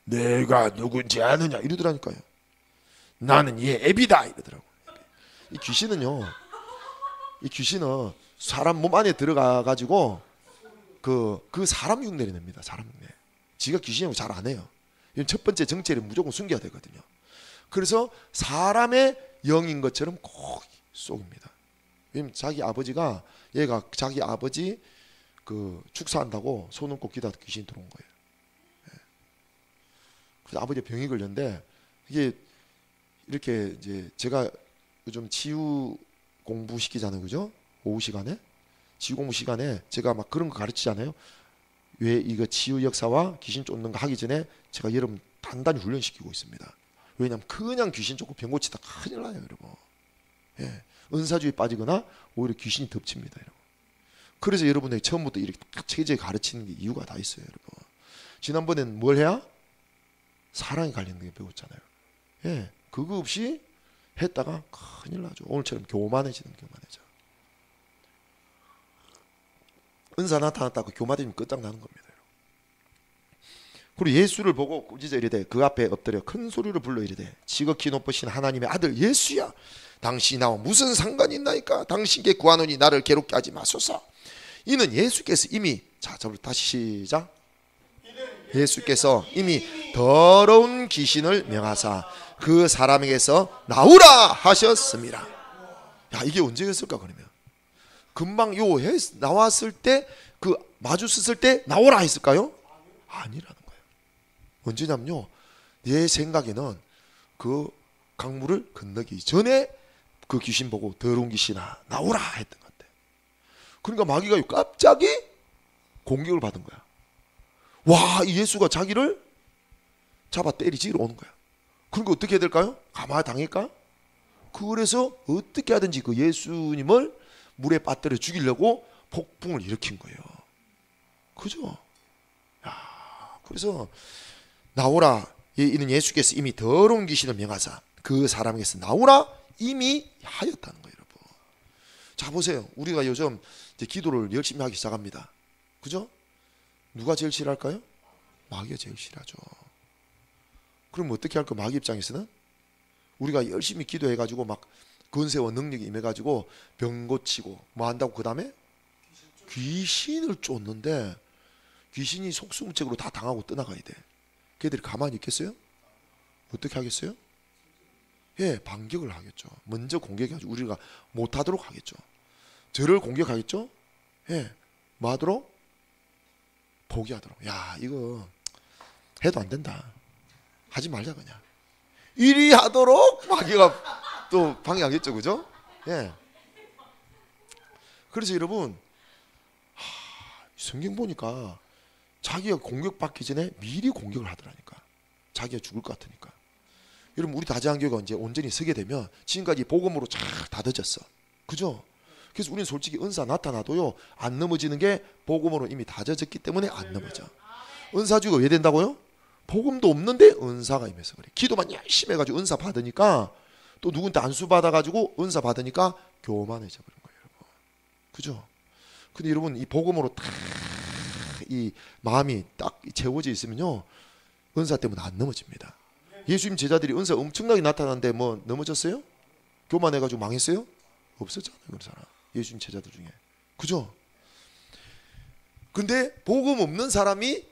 내가 누군지 아느냐 이러더라니까요. 나는 얘 애비다 이러더라고. 이 귀신은 사람 몸 안에 들어가 가지고 그 사람 흉내를 냅니다. 사람 흉내. 지가 귀신이라고 잘 안 해요. 이건 첫 번째 정체를 무조건 숨겨야 되거든요. 그래서 사람의 영인 것처럼 꼭 속입니다. 왜냐면 자기 아버지가 얘가 자기 아버지 그 축사한다고 손 얹고 기도하다 귀신이 들어온 거예요. 그래서 아버지가 병이 걸렸는데 이게 이렇게 이제 제가 요즘 치유 공부 시키잖아요, 그죠? 오후 시간에 치유 공부 시간에 제가 막 그런 거 가르치잖아요. 왜 이거 치유 역사와 귀신 쫓는 거 하기 전에 제가 여러분 단단히 훈련시키고 있습니다. 왜냐하면 그냥 귀신 쫓고 병 고치다 큰일 나요, 여러분. 예, 은사주의 빠지거나 오히려 귀신이 덮칩니다, 여러분. 그래서 여러분들이 처음부터 이렇게 딱 체제에 가르치는 게 이유가 다 있어요, 여러분. 지난번에는 뭘 해야? 사랑에 관련된 게 배웠잖아요. 예, 그거 없이 했다가 큰일 나죠. 오늘처럼 교만해지는 교만해져. 은사 나타났다고 교만해지면 끝장나는 겁니다. 그리고 예수를 보고 꾸짖어 이르되 그 앞에 엎드려 큰 소리로 불러 이르되 지극히 높으신 하나님의 아들 예수야, 당신이 나와 무슨 상관이 있나이까? 당신께 구하노니 나를 괴롭게 하지 마소서. 이는 예수께서 이미, 자, 다시 시작. 예수께서 이미 더러운 귀신을 명하사 그 사람에게서 나오라 하셨습니다. 야, 이게 언제였을까? 그러면 금방 요 나왔을 때, 그 마주 섰을 때 나오라 했을까요? 아니라는 거예요. 언제냐면요, 내 생각에는 그 강물을 건너기 전에 그 귀신 보고 더러운 귀신아 나오라 했던 것 같아. 그러니까 마귀가 갑자기 공격을 받은 거야. 와, 이 예수가 자기를 잡아 때리지러 오는 거야. 그러니까 어떻게 해야 될까요? 가만히 당할까? 그래서 어떻게 하든지 그 예수님을 물에 빠뜨려 죽이려고 폭풍을 일으킨 거예요. 그죠? 야, 그래서 나오라, 이는 예수께서 이미 더러운 귀신을 명하사 그 사람에게서 나오라 이미 하였다는 거예요, 여러분. 자, 보세요. 우리가 요즘 이제 기도를 열심히 하기 시작합니다. 그죠? 누가 제일 싫어할까요? 마귀가 제일 싫어하죠. 그럼 어떻게 할까? 마귀 입장에서는 우리가 열심히 기도해가지고 막 권세와 능력이 임해가지고 병 고치고 뭐 한다고 그 다음에 귀신을 쫓는데 귀신이 속수무책으로 다 당하고 떠나가야 돼. 걔들이 가만히 있겠어요? 어떻게 하겠어요? 예, 반격을 하겠죠. 먼저 공격해가지고 우리가 못하도록 하겠죠. 저를 공격하겠죠? 예, 뭐 하도록? 포기하도록. 야, 이거 해도 안 된다. 하지 말자 그냥. 이리 하도록 마귀가 또 방해하겠죠, 그죠? 예. 그래서 여러분, 성경 보니까 자기가 공격받기 전에 미리 공격을 하더라니까. 자기가 죽을 것 같으니까. 여러분, 우리 다재한교회가 이제 온전히 서게 되면 지금까지 복음으로 잘 다져졌어. 그죠? 그래서 우리는 솔직히 은사 나타나도요, 안 넘어지는 게 복음으로 이미 다져졌기 때문에 안 넘어져. 은사주가 왜 된다고요? 복음도 없는데 은사가 임해서 그래. 기도만 열심히 해가지고 은사 받으니까, 또 누군데 안수 받아가지고 은사 받으니까 교만해져 버린 거예요, 여러분. 그죠? 근데 여러분, 이 복음으로 딱 이 마음이 딱 채워져 있으면요, 은사 때문에 안 넘어집니다. 예수님 제자들이 은사 엄청나게 나타났는데 뭐 넘어졌어요? 교만해가지고 망했어요? 없었잖아요, 그런 사람. 예수님 제자들 중에. 그죠? 근데 복음 없는 사람이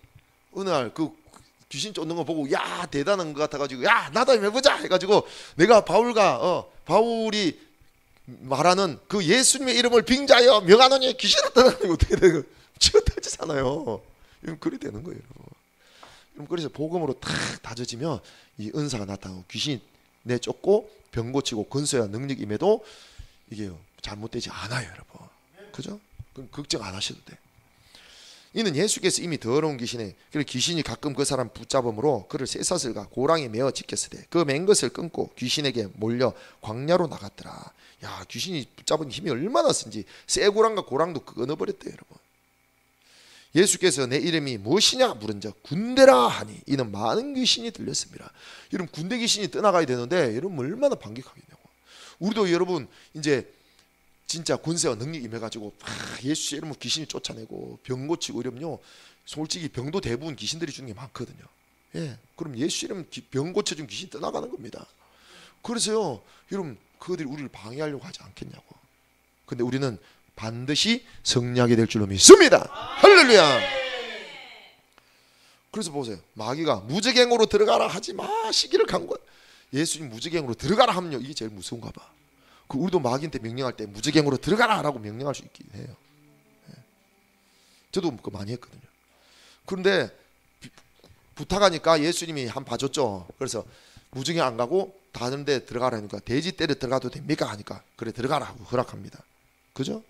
어느 날 그 귀신 쫓는 거 보고 야, 대단한 것 같아가지고 야, 나도 한번 해보자 해가지고 내가 바울이 말하는 그 예수님의 이름을 빙자하여 명하노니 귀신을 떠나는 어떻게 되는 거 치어터지잖아요. 그리 되는 거예요, 여러분. 그래서 복음으로 탁 다져지면 이 은사가 나타나고 귀신이 내쫓고 병 고치고 권세와 능력 임해도 이게 잘못되지 않아요, 여러분. 그죠? 그럼 걱정 안 하셔도 돼. 이는 예수께서 이미 더러운 귀신에, 그리고 귀신이 가끔 그 사람 붙잡음으로 그를 쇠사슬과 고랑에 메어 지켰으되 그 맨 것을 끊고 귀신에게 몰려 광야로 나갔더라. 야, 귀신이 붙잡은 힘이 얼마나 센지 쇠고랑과 고랑도 끊어버렸대요, 여러분. 예수께서 내 이름이 무엇이냐 물은즉 군대라 하니 이는 많은 귀신이 들렸습니다. 여러분 군대 귀신이 떠나가야 되는데 여러분 얼마나 반격하겠냐고. 우리도 여러분 이제 진짜 군세와 능력이 임해가지고 예수 이러면 귀신이 쫓아내고 병 고치고 이러면요 솔직히 병도 대부분 귀신들이 주는 게 많거든요. 예, 그럼 예수 이러면 병 고쳐준 귀신 떠나가는 겁니다. 그래서요 여러분 그들이 우리를 방해하려고 하지 않겠냐고. 근데 우리는 반드시 승리하게 될 줄로 믿습니다. 할렐루야. 그래서 보세요. 마귀가 무적행으로 들어가라 하지 마시기를 간구해. 예수님 무적행으로 들어가라 하면요 이게 제일 무서운가 봐. 우리도 마귀한테 명령할 때 무적행으로 들어가라 라고 명령할 수 있긴 해요. 저도 그거 많이 했거든요. 그런데 부탁하니까 예수님이 한 봐줬죠. 그래서 무적행 안 가고 다른 데 들어가라니까 돼지 떼에 들어가도 됩니까 하니까 그래 들어가라 하고 허락합니다. 그죠?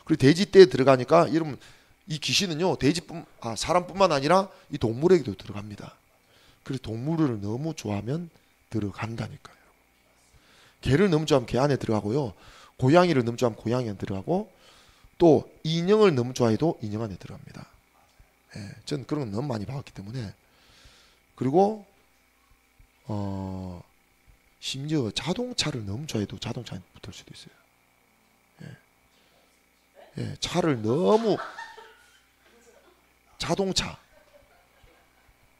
그리고 돼지 떼에 들어가니까 여러분 이 귀신은요 사람뿐만 아니라 이 동물에게도 들어갑니다. 그래서 동물을 너무 좋아하면 들어간다니까요. 개를 너무 좋아하면 개 안에 들어가고요. 고양이를 너무 좋아하면 고양이 안에 들어가고 또 인형을 너무 좋아해도 인형 안에 들어갑니다. 예, 전 그런 건 너무 많이 봐왔기 때문에. 그리고 심지어 자동차를 너무 좋아해도 자동차 안에 붙을 수도 있어요. 예, 차를 너무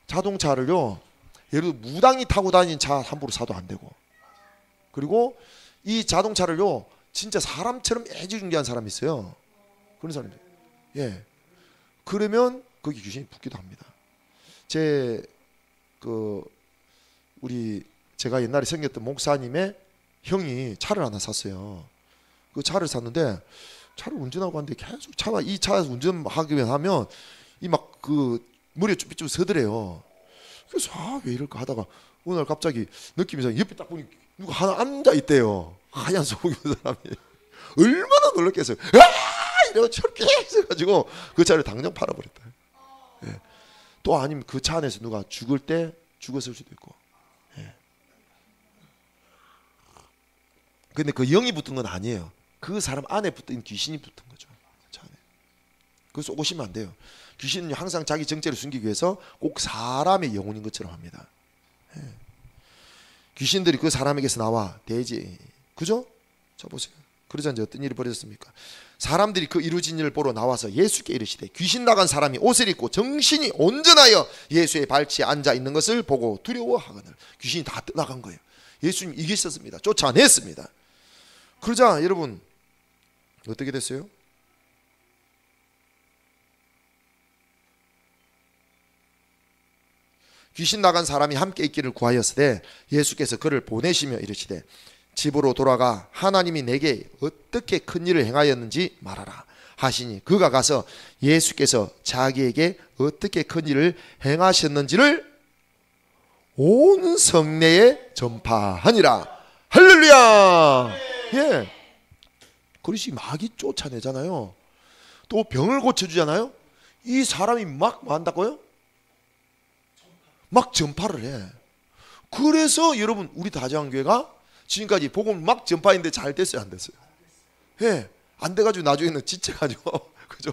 자동차를요 예를 들어 무당이 타고 다니는 차 함부로 사도 안 되고, 그리고 이 자동차를요 진짜 사람처럼 애지중지한 사람이 있어요. 그런 사람들. 예. 그러면 거기 귀신이 붙기도 합니다. 제가 옛날에 섬겼던 목사님의 형이 차를 하나 샀어요. 그 차를 샀는데 차를 운전하고 왔는데 계속 이 차 운전하기만 하면 이 막 그 머리에 쭈삣쭈삣 서더래요. 그래서 왜 이럴까 하다가 어느 날 갑자기 느낌이 이상 옆에 딱 보니 누가 하나 앉아 있대요. 하얀 속옷 입은 사람이. 얼마나 놀랐겠어요. 이러고 저렇게 해가지고 그 차를 당장 팔아버렸다. 예. 또 아니면 그 차 안에서 누가 죽을 때 죽었을 수도 있고. 예. 근데 그 영이 붙은 건 아니에요. 그 사람 안에 붙은 귀신이 붙은 거죠. 차 안에. 그거 쏘고시면 안 돼요. 귀신은 항상 자기 정체를 숨기기 위해서 꼭 사람의 영혼인 것처럼 합니다. 예. 귀신들이 그 사람에게서 나와 대지, 그죠? 자 보세요. 그러자 이제 어떤 일이 벌어졌습니까? 사람들이 그 이루어진 일을 보러 나와서 예수께 이르시되 귀신 나간 사람이 옷을 입고 정신이 온전하여 예수의 발치에 앉아 있는 것을 보고 두려워하거늘. 귀신이 다 떠나간 거예요. 예수님 이기셨습니다. 쫓아냈습니다. 그러자 여러분 어떻게 됐어요? 귀신 나간 사람이 함께 있기를 구하였으되 예수께서 그를 보내시며 이르시되 집으로 돌아가 하나님이 내게 어떻게 큰 일을 행하였는지 말하라 하시니 그가 가서 예수께서 자기에게 어떻게 큰 일을 행하셨는지를 온 성내에 전파하니라. 할렐루야. 예. 그릇이 마귀 쫓아내잖아요. 또 병을 고쳐주잖아요. 이 사람이 막 뭐 한다고요? 막 전파를 해. 그래서 여러분 우리 다정교회가 지금까지 복음을 막 전파했는데 잘 됐어요, 안 됐어요? 예, 안 돼가지고 나중에는 지쳐가지고 그죠?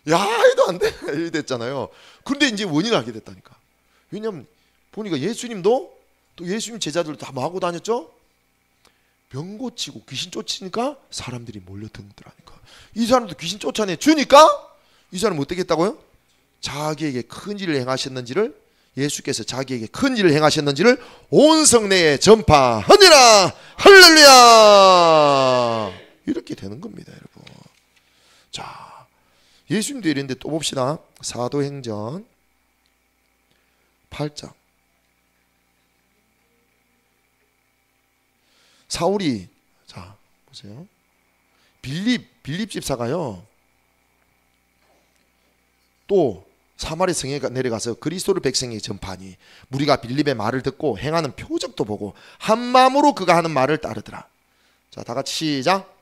야 해도 안 돼 이렇게 됐잖아요. 근데 이제 원인을 알게 됐다니까. 왜냐면 보니까 예수님도 또 예수님 제자들도 다 뭐 하고 다녔죠? 병 고치고 귀신 쫓으니까 사람들이 몰려든다니까. 이 사람도 귀신 쫓아내 주니까 이 사람 어떻게 했다고요? 자기에게 큰 일을 행하셨는지를, 예수께서 자기에게 큰 일을 행하셨는지를 온 성내에 전파하니라. 할렐루야. 이렇게 되는 겁니다, 여러분. 자, 예수님도 이랬는데 또 봅시다. 사도행전 8장. 사울이, 자 보세요. 빌립 집사가요 또 사마리 성에 내려가서 그리스도를 백성에게 전파하니 무리가 빌립의 말을 듣고 행하는 표적도 보고 한 마음으로 그가 하는 말을 따르더라. 자, 다 같이 시작.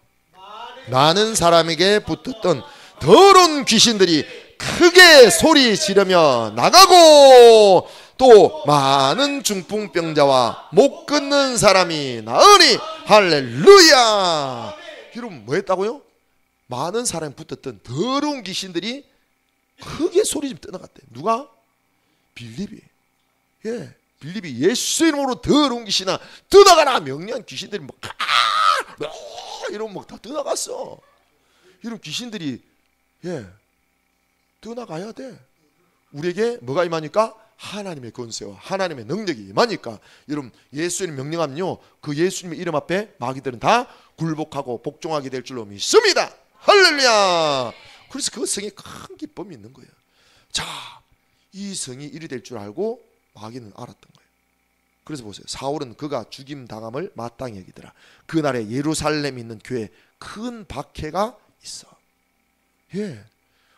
많은 사람에게 붙었던 더러운 귀신들이 크게 소리 지르며 나가고 또 많은 중풍병자와 못 걷는 사람이 나으니 할렐루야. 여러분 뭐 했다고요? 많은 사람이 붙었던 더러운 귀신들이 크게 소리 좀 떠나갔대. 누가? 빌립이. 예, 빌립이 예수 이름으로 더러운 귀신아 떠나가라 명령한 귀신들이 막 이러면 막 다 떠나갔어. 이런 귀신들이 떠나가야 돼. 우리에게 뭐가 임하니까? 하나님의 권세와 하나님의 능력이 임하니까. 여러분 예수님 명령하면요 그 예수님의 이름 앞에 마귀들은 다 굴복하고 복종하게 될 줄로 믿습니다. 할렐루야. 그래서 그 성에 큰 기쁨이 있는 거예요. 자, 이 성이 이리 될 줄 알고 마귀는 알았던 거예요. 그래서 보세요. 사울은 그가 죽임 당함을 마땅히 여기더라. 그날에 예루살렘에 있는 교회에 큰 박해가 있어.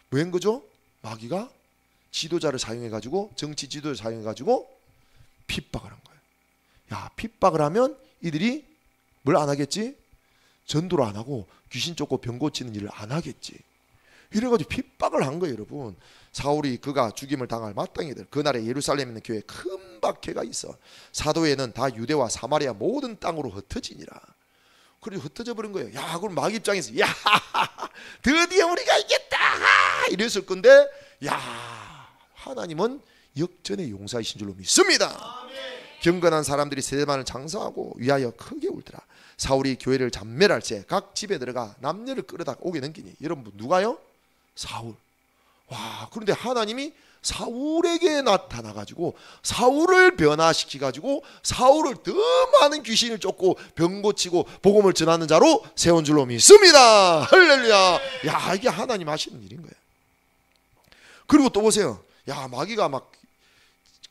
뭐한 거죠? 마귀가 지도자를 사용해가지고 정치 지도자를 사용해가지고 핍박을 한 거예요. 야, 핍박을 하면 이들이 뭘 안 하겠지? 전도를 안 하고 귀신 쫓고 병 고치는 일을 안 하겠지. 이래가지고 핍박을 한 거예요. 여러분 사울이 그가 죽임을 당할 마땅히 될 그날에 예루살렘에 있는 교회에 큰 박해가 있어. 사도에는 다 유대와 사마리아 모든 땅으로 흩어지니라. 그리고 흩어져 버린 거예요. 야, 그럼 마귀 입장에서 야 드디어 우리가 이겼다 이랬을 건데, 야, 하나님은 역전의 용사이신 줄로 믿습니다. 경건한 사람들이 세대만을 장사하고 위하여 크게 울더라. 사울이 교회를 잔멸할 때 각 집에 들어가 남녀를 끌어다 오게 넘기니. 여러분 누가요? 사울. 와, 그런데 하나님이 사울에게 나타나가지고 사울을 변화시키가지고 사울을 더 많은 귀신을 쫓고 병 고치고 복음을 전하는 자로 세운 줄로 믿습니다. 할렐루야. 야, 이게 하나님 하시는 일인 거예요. 그리고 또 보세요. 야, 마귀가 막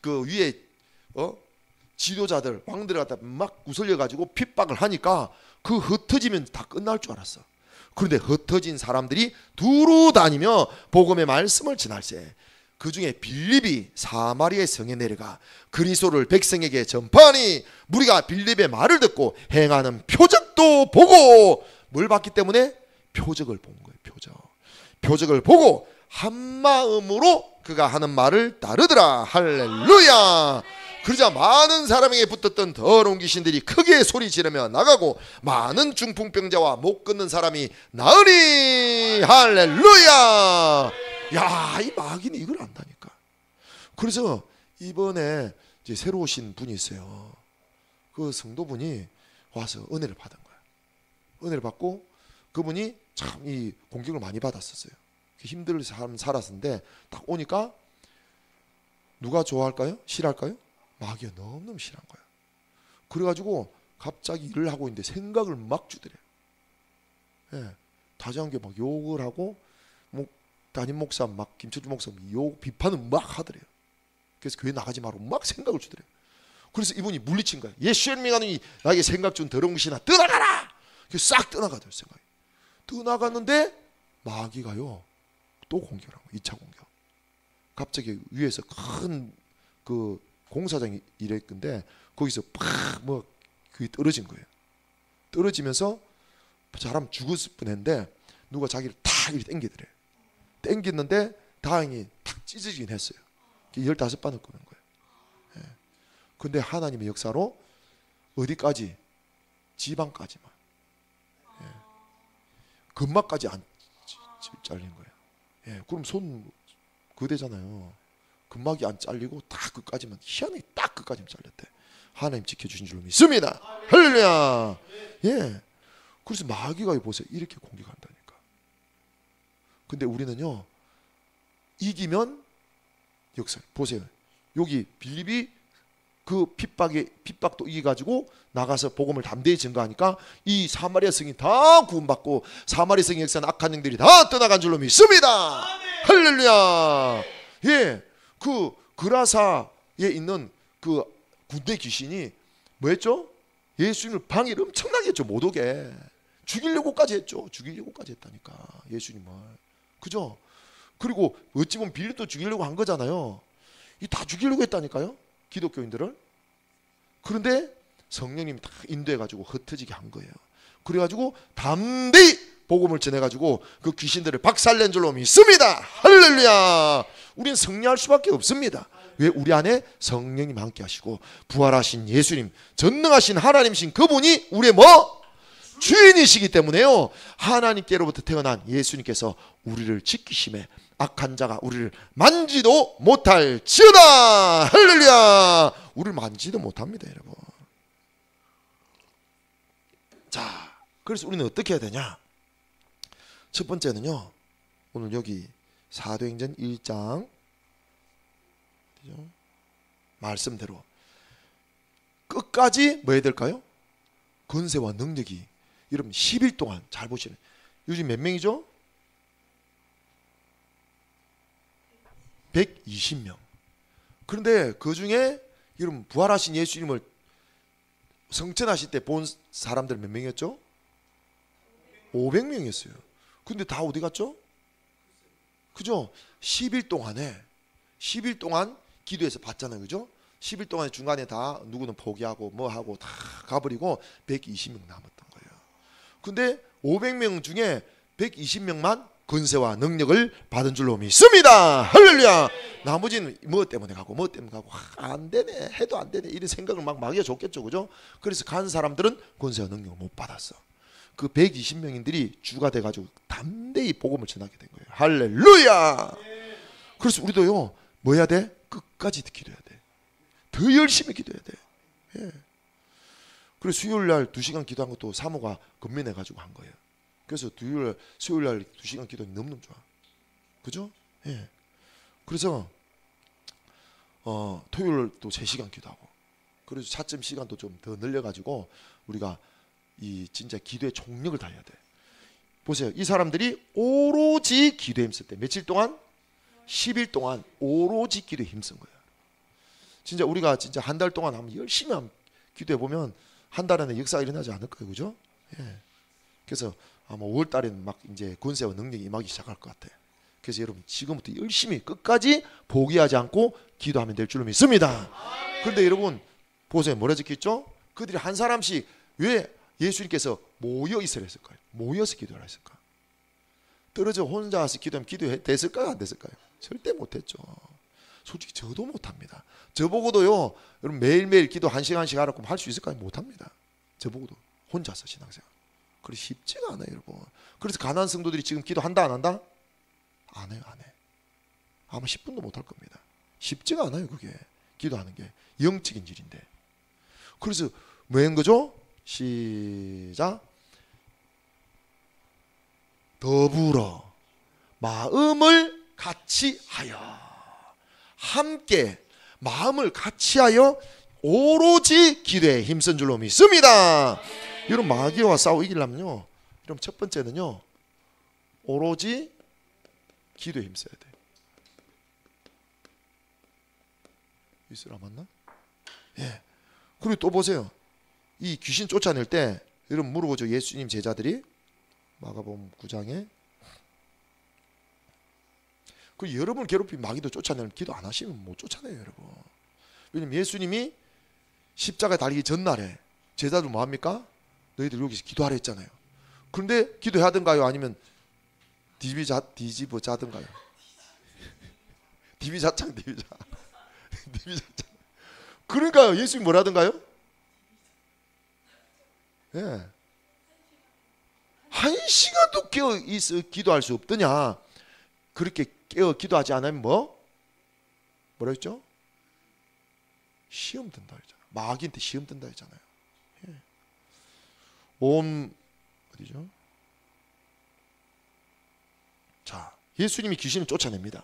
그 위에 지도자들 왕들을 갖다 막 구슬려가지고 핍박을 하니까 그 흩어지면 다 끝날 줄 알았어. 그런데 흩어진 사람들이 두루 다니며 복음의 말씀을 전할세. 그 중에 빌립이 사마리아의 성에 내려가 그리스도를 백성에게 전파하니 무리가 빌립의 말을 듣고 행하는 표적도 보고. 뭘 봤기 때문에? 표적을 본 거예요. 표적을 보고 한 마음으로 그가 하는 말을 따르더라. 할렐루야. 그러자 많은 사람에게 붙었던 더러운 귀신들이 크게 소리 지르며 나가고 많은 중풍병자와 못 걷는 사람이 나으니. 할렐루야. 야, 이 마귀는 이걸 안다니까. 그래서 이번에 이제 새로 오신 분이 있어요. 그 성도분이 와서 은혜를 받은 거야. 은혜를 받고 그분이 참 이 공격을 많이 받았었어요. 힘들 삶 살았는데 딱 오니까 누가 좋아할까요? 싫어할까요? 마귀가 너무너무 싫어한 거야. 그래가지고 갑자기 일을 하고 있는데 생각을 막 주더래요. 다정하게 막 욕을 하고 담임 목사 막 김철주 목사 욕 비판을 막 하더래요. 그래서 교회 나가지 말고 막 생각을 주더래요. 그래서 이분이 물리친 거야. 예수의 명하니 나에게 생각 준 더러운 것이나 떠나가라. 그래서 싹 떠나가더래요. 생각이 떠나갔는데 마귀가요 또 공격을 한 거야. 2차 공격. 갑자기 위에서 큰 그 공사장이 이랬는데 거기서 팍 뭐 그게 떨어진 거예요. 떨어지면서 사람 죽었을 뻔했는데 누가 자기를 탁 이렇게 당기더래요. 당겼는데 다행히 탁 찢어지긴 했어요. 15바늘 끄는 거예요. 근데 하나님의 역사로 어디까지? 지방까지만. 근막까지 안 잘린 거예요. 그럼 손 그대잖아요. 근막이 안 잘리고 딱 끝까지만, 희한하게 딱 끝까지만 잘렸대. 하나님 지켜주신 줄로 믿습니다. 할렐루야. 그래서 마귀가 보세요. 이렇게 공격한다니까. 근데 우리는요 이기면 역사. 보세요. 여기 빌립이 그 핍박도 이겨가지고 나가서 복음을 담대히 증거하니까 이 사마리아 성이 다 구원받고 사마리아 성의 역사는 악한 영들이 다 떠나간 줄로 믿습니다. 할렐루야. 그 그라사에 있는 그 군대 귀신이 뭐했죠? 예수님을 방해를 엄청나게 했죠. 못 오게 죽이려고까지 했죠. 죽이려고까지 했다니까 예수님을. 그죠? 그리고 어찌 보면 빌립도 죽이려고 한 거잖아요. 이 다 죽이려고 했다니까요, 기독교인들을. 그런데 성령님이 다 인도해가지고 흩어지게 한 거예요. 그래가지고 담대히 복음을 전해가지고 그 귀신들을 박살낸 줄로 믿습니다. 할렐루야. 우리는 승리할 수밖에 없습니다. 왜? 우리 안에 성령님 함께 하시고 부활하신 예수님, 전능하신 하나님이신 그분이 우리의 뭐? 주인이시기 때문에요. 하나님께로부터 태어난 예수님께서 우리를 지키심에 악한 자가 우리를 만지도 못할지어다. 할렐루야. 우리를 만지도 못합니다, 여러분. 자, 그래서 우리는 어떻게 해야 되냐? 첫 번째는요, 오늘 여기 사도행전 1장 말씀대로 끝까지 뭐 해야 될까요? 권세와 능력이, 여러분 10일 동안 잘 보시면 요즘 몇 명이죠? 120명. 그런데 그 중에 여러분 부활하신 예수님을 성천하실 때 본 사람들 몇 명이었죠? 500명이었어요. 근데 다 어디 갔죠? 그죠? 10일 동안 기도해서 봤잖아요. 그죠? 10일 동안 중간에 다 누구는 포기하고 뭐 하고 다 가버리고 120명 남았던 거예요. 근데 500명 중에 120명만 권세와 능력을 받은 줄로 믿습니다. 할렐루야. 나머지는 뭐 때문에 가고 안 되네, 해도 안 되네, 이런 생각을 막 마귀가 줬겠죠. 그죠? 그래서 간 사람들은 권세와 능력을 못 받았어. 그 120명인들이 주가 돼가지고 담대히 복음을 전하게 된 거예요. 할렐루야. 그래서 우리도요, 뭐 해야 돼? 끝까지 기도해야 돼. 더 열심히 기도해야 돼. 예. 그래서 수요일날 2시간 기도한 것도 사모가 건면해가지고 한 거예요. 그래서 수요일날 2시간 기도는 너무너무 좋아. 그죠? 예. 그래서 토요일 또 3시간 기도하고, 그래서 차점 시간도 좀 더 늘려가지고 우리가 이 진짜 기도의 총력을 다해야 돼. 보세요. 이 사람들이 오로지 기도에 힘쓸 때 며칠 동안? 10일 동안 오로지 기도에 힘쓴 거예요. 진짜 우리가 진짜 한 달 동안 한번 열심히 기도해 보면 한 달 안에 역사가 일어나지 않을까요? 그죠? 예. 그래서 아마 5월 달에는 막 이제 권세와 능력이 임하기 시작할 것 같아요. 그래서 여러분 지금부터 열심히 끝까지 포기하지 않고 기도하면 될 줄로 믿습니다. 그런데 여러분 보세요. 뭐라 적혀있죠? 그들이 한 사람씩 왜 예수님께서 모여 있으라 했을까요? 모여서 기도를 했을까? 떨어져 혼자서 기도하면 기도됐을까요? 안 됐을까요? 절대 못했죠. 솔직히 저도 못합니다. 저보고도요, 여러분 매일매일 기도 1시간씩 하라고 할 수 있을까요? 못합니다. 저보고도 혼자서 신앙생활. 그래 쉽지가 않아요, 여러분. 그래서 가난한 성도들이 지금 기도한다 안 한다? 안 해요, 안 해. 아마 10분도 못 할 겁니다. 쉽지가 않아요, 그게. 기도하는 게 영적인 일인데. 그래서 뭐한 거죠? 시작. 더불어 마음을 같이 하여, 함께 마음을 같이 하여 오로지 기도에 힘쓴 줄로 믿습니다. 여러분 마귀와 싸워 이기려면요, 여러분 첫 번째는요, 오로지 기도에 힘써야 돼. 이스라 맞나? 예. 그리고 또 보세요. 이 귀신 쫓아낼 때 여러분 물어보죠. 예수님 제자들이 마가복음 9장에 그 여러분 괴롭힌 마귀도 쫓아내면 기도 안 하시면 못 쫓아내요, 여러분. 왜냐면 예수님이 십자가에 달리기 전날에 제자들 뭐 합니까? 너희들 여기서 기도하라 했잖아요. 그런데 기도해야 하든가요? 아니면 뒤집어 자든가요? 디비자창. 그러니까 예수님이 뭐라 하던가요? 예. 1시간도 깨어 있어 기도할 수 없더냐? 그렇게 깨어 기도하지 않으면 뭐라 했죠? 시험 든다 했잖아요. 마귀한테 시험 든다 했잖아요. 예. 어디죠? 자, 예수님이 귀신을 쫓아냅니다.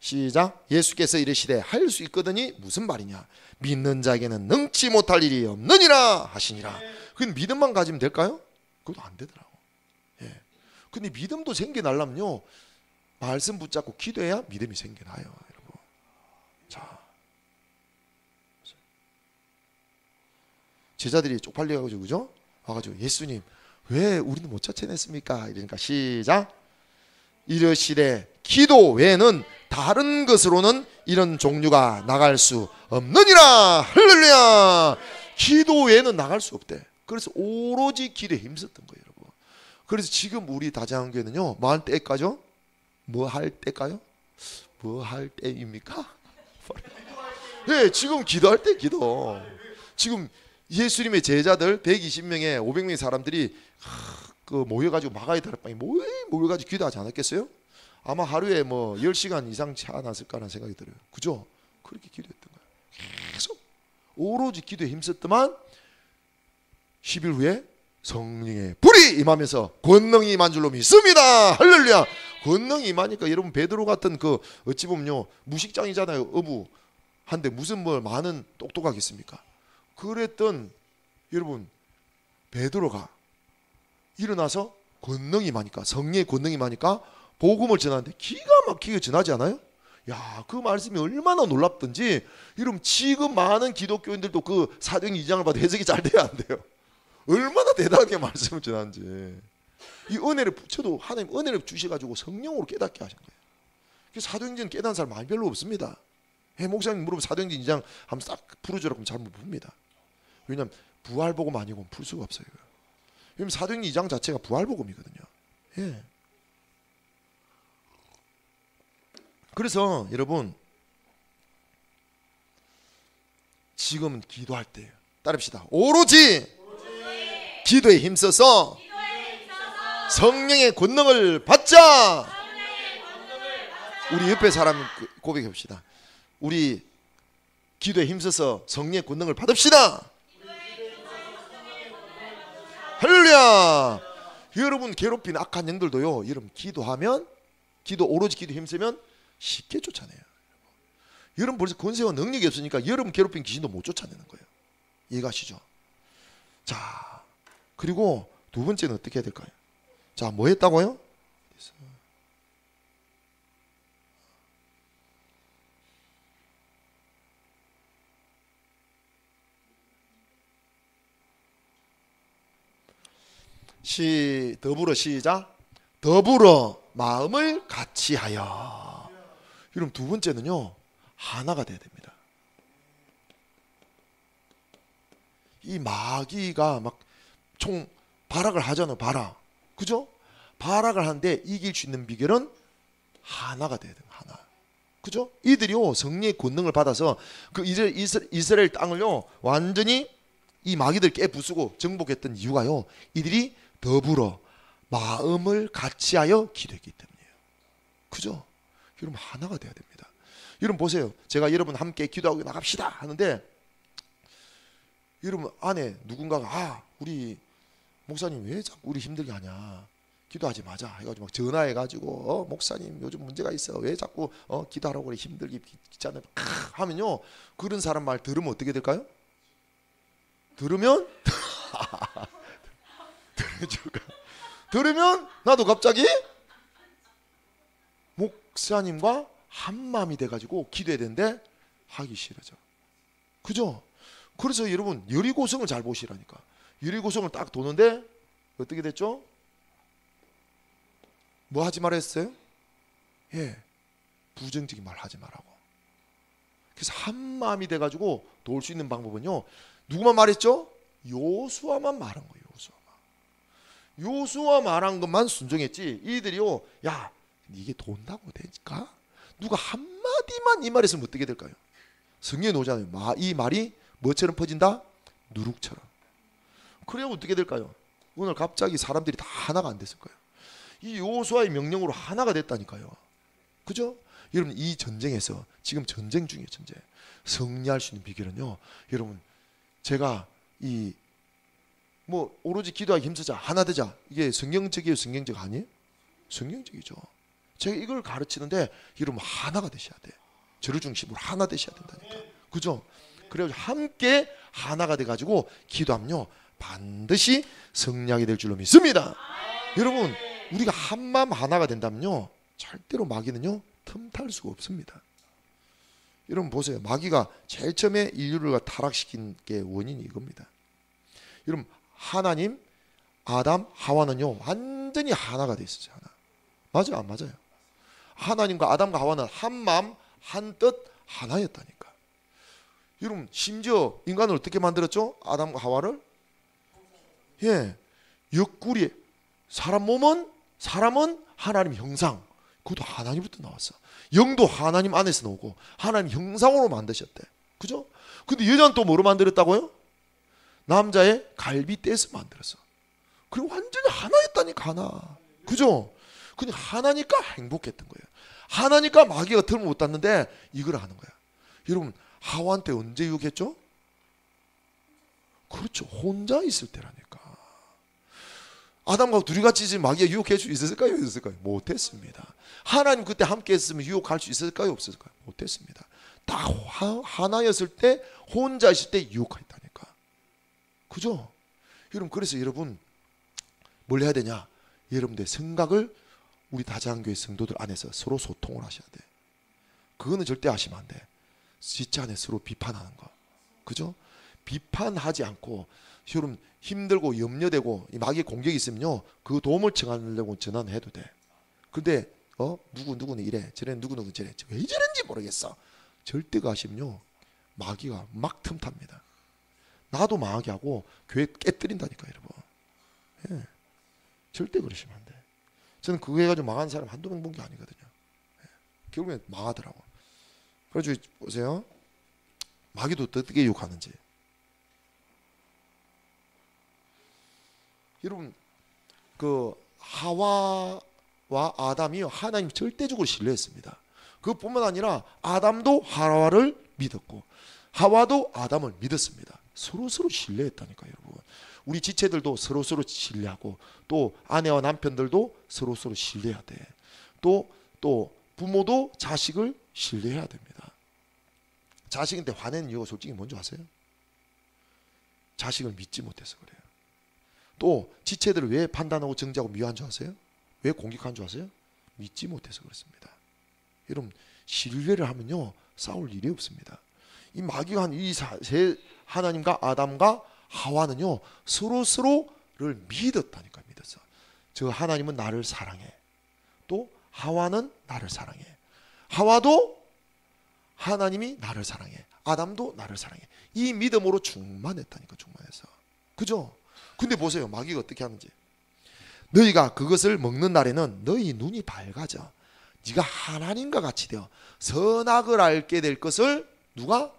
시작. 예수께서 이르시되 할 수 있거든이 무슨 말이냐? 믿는 자에게는 능치 못할 일이 없느니라 하시니라. 그 믿음만 가지면 될까요? 그것도 안 되더라고. 예. 근데 믿음도 생겨나려면요, 말씀 붙잡고 기도해야 믿음이 생겨나요, 여러분. 자, 제자들이 쪽팔려가지고 그죠? 와가지고 예수님 왜 우리는 못 쫓아냈습니까? 이러니까 시작. 이르시되 기도 외에는 다른 것으로는 이런 종류가 나갈 수 없느니라. 할렐루야. 기도 외에는 나갈 수 없대. 그래서 오로지 기도에 힘썼던 거예요, 여러분. 그래서 지금 우리 다장교회는요, 뭐 할 때일까요? 뭐 할 때일까요? 뭐 할 때입니까? 예, 지금 기도할 때 기도. 지금 예수님의 제자들 120명에 500명의 사람들이 그 모여가지고 마가의 다락방에 모여가지고 기도하지 않았겠어요? 아마 하루에 뭐 10시간 이상 차 않았을까라는 생각이 들어요. 그죠? 그렇게 기도했던 거예요. 계속 오로지 기도에 힘썼더만 10일 후에 성령의 불이 임하면서 권능이 임한 줄로 믿습니다. 할렐루야. 권능이 임하니까 여러분 베드로 같은 그 어찌 보면요 무식장이잖아요. 어부한데 무슨 뭐 많은 똑똑하겠습니까? 그랬던 여러분 베드로가 일어나서 권능이 임하니까 성령의 권능이 임하니까 복음을 전하는데 기가 막히게 전하지 않아요? 야, 그 말씀이 얼마나 놀랍던지. 여러분 지금 많은 기독교인들도 그 사도행전 2장을 봐도 해석이 잘 돼야 안 돼요. 얼마나 대단하게 말씀을 전하는지. 이 은혜를 저도 하나님 은혜를 주셔가지고 성령으로 깨닫게 하신 거예요. 그래서 사도행전 깨닫는 사람 많이 별로 없습니다. 목사님 물으면 사도행전 2장 한번 싹 풀어주라고 하면 잘 못 풉니다. 왜냐하면 부활복음 아니고는 풀 수가 없어요. 왜냐하면 사도행전 2장 자체가 부활복음이거든요. 예. 그래서 여러분 지금은 기도할 때 따릅시다. 오로지 기도에 힘써서 성령의 권능을 받자. 우리 옆에 사람 고백해 봅시다. 우리 기도에 힘써서 성령의 권능을 받읍시다. 할렐루야. 여러분 괴롭힌 악한 영들도요, 여러분 기도하면, 오로지 기도에 힘쓰면 쉽게 쫓아내요. 여러분 벌써 권세와 능력이 없으니까 여러분 괴롭힌 귀신도 못 쫓아내는 거예요. 이해가시죠? 자, 그리고 두 번째는 어떻게 해야 될까요? 자, 뭐 했다고요? 더불어 시작. 더불어 마음을 같이하여. 여러분 두 번째는요, 하나가 돼야 됩니다. 이 마귀가 막 총 발악을 하잖아요. 발악. 그죠? 발악을 하는데 이길 수 있는 비결은 하나가 돼야 돼요. 하나. 그죠? 이들이요 성령의 권능을 받아서 그 이스라엘 땅을요 완전히 이 마귀들 깨부수고 정복했던 이유가요, 이들이 더불어 마음을 같이하여 기도했기 때문이에요. 그죠? 여러분 하나가 돼야 됩니다. 여러분 보세요. 제가 여러분 함께 기도하고 나갑시다 하는데 여러분 안에 누군가가 우리 목사님 왜 자꾸 우리 힘들게 하냐, 기도하지 마자 해가지고 막 전화해가지고 목사님 요즘 문제가 있어 왜 자꾸 기도하라고 그래, 힘들게 귀찮아 하면요, 그런 사람 말 들으면 어떻게 될까요? 들으면 들으면 나도 갑자기 목사님과 한마음이 돼가지고 기도해야 되는데 하기 싫어져. 그죠? 그래서 여러분 여리고성을 잘 보시라니까. 여리고성을 딱 도는데 어떻게 됐죠? 뭐 하지 말라 했어요? 예, 부정적인 말 하지 말라고. 그래서 한마음이 돼가지고 도울 수 있는 방법은요, 누구만 말했죠? 요수아만 말한 거예요. 요수아 말한 것만 순종했지. 이들이요, 야 이게 돈다고 될까? 누가 한마디만 이 말했으면 어떻게 될까요? 성경에 나오잖아요. 이 말이 뭐처럼 퍼진다? 누룩처럼. 그래야 어떻게 될까요? 오늘 갑자기 사람들이 다 하나가 안 됐을 거예요. 이 요수아의 명령으로 하나가 됐다니까요. 그죠? 여러분 이 전쟁에서 지금 전쟁 중이에요. 전쟁. 승리할 수 있는 비결은요, 여러분 제가 오로지 기도하기 힘쓰자, 하나 되자, 이게 성경적이에요, 성경적 아니에요? 성경적이죠. 제가 이걸 가르치는데 여러분 하나가 되셔야 돼. 저를 중심으로 하나 되셔야 된다니까. 그죠? 그래가지고 함께 하나가 돼가지고 기도하면요 반드시 승리하게 될 줄로 믿습니다. 여러분 우리가 한마음 하나가 된다면요 절대로 마귀는요 틈탈 수가 없습니다. 여러분 보세요. 마귀가 제일 처음에 인류를 타락시킨 게 원인이 이겁니다. 여러분 하나님, 아담, 하와는요 완전히 하나가 돼 있었어요. 하나. 맞아요, 안 맞아요? 하나님과 아담과 하와는 한 마음, 한 뜻, 하나였다니까. 여러분 심지어 인간을 어떻게 만들었죠? 아담과 하와를 예, 옆구리 사람은 하나님 형상, 그것도 하나님부터 나왔어. 영도 하나님 안에서 나오고 하나님 형상으로 만드셨대. 그죠? 근데 여자는 또 뭐로 만들었다고요? 남자의 갈비 떼서 만들었어. 그리고 완전히 하나였다니까, 하나. 그죠? 그냥 하나니까 행복했던 거예요. 하나니까 마귀가 덜 못 땄는데 이걸 하는 거야. 여러분, 하와한테 언제 유혹했죠? 그렇죠. 혼자 있을 때라니까. 아담과 둘이 같이 있으면 마귀가 유혹할 수 있었을까요? 없었을까요? 못했습니다. 하나님 그때 함께 했으면 유혹할 수 있었을까요? 없었을까요? 못했습니다. 딱 하나였을 때, 혼자 있을 때 유혹했다니까. 그죠? 여러분, 그래서 여러분 뭘 해야 되냐? 여러분들 생각을 우리 다자한교회 성도들 안에서 서로 소통을 하셔야 돼. 그거는 절대 하시면 안 돼. 지체 안에 서로 비판하는 거. 그죠? 비판하지 않고, 여러분 힘들고 염려되고 마귀의 공격이 있으면요, 그 도움을 청하려고 전화해도 돼. 근데 누구는 이래, 저래, 누구는 저래, 왜 저런지 모르겠어, 절대 가시면요 마귀가 막 틈탑니다. 나도 망하게 하고 교회 깨뜨린다니까, 여러분. 예. 절대 그러시면 안 돼. 저는 그거 해가지고 망한 사람 한두 명 본 게 아니거든요. 예. 결국엔 망하더라고. 그래서 보세요, 마귀도 어떻게 유혹하는지. 여러분, 그 하와와 아담이 하나님 절대적으로 신뢰했습니다. 그것뿐만 아니라 아담도 하와를 믿었고 하와도 아담을 믿었습니다. 서로 신뢰했다니까, 여러분. 우리 지체들도 서로 신뢰하고, 또 아내와 남편들도 서로 신뢰해야 돼. 또 부모도 자식을 신뢰해야 됩니다. 자식한테 화내는 이유가 솔직히 뭔지 아세요? 자식을 믿지 못해서 그래요. 또 지체들을 왜 판단하고 정죄하고 미워한 줄 아세요? 왜 공격한 줄 아세요? 믿지 못해서 그렇습니다. 여러분, 신뢰를 하면요 싸울 일이 없습니다. 이 마귀가 한 이 하나님과 아담과 하와는요 서로를 믿었다니까. 믿었어. 저 하나님은 나를 사랑해, 또 하와는 나를 사랑해. 하와도 하나님이 나를 사랑해, 아담도 나를 사랑해. 이 믿음으로 충만했다니까. 충만해서. 그죠? 근데 보세요, 마귀가 어떻게 하는지. 너희가 그것을 먹는 날에는 너희 눈이 밝아져 네가 하나님과 같이 되어 선악을 알게 될 것을 누가?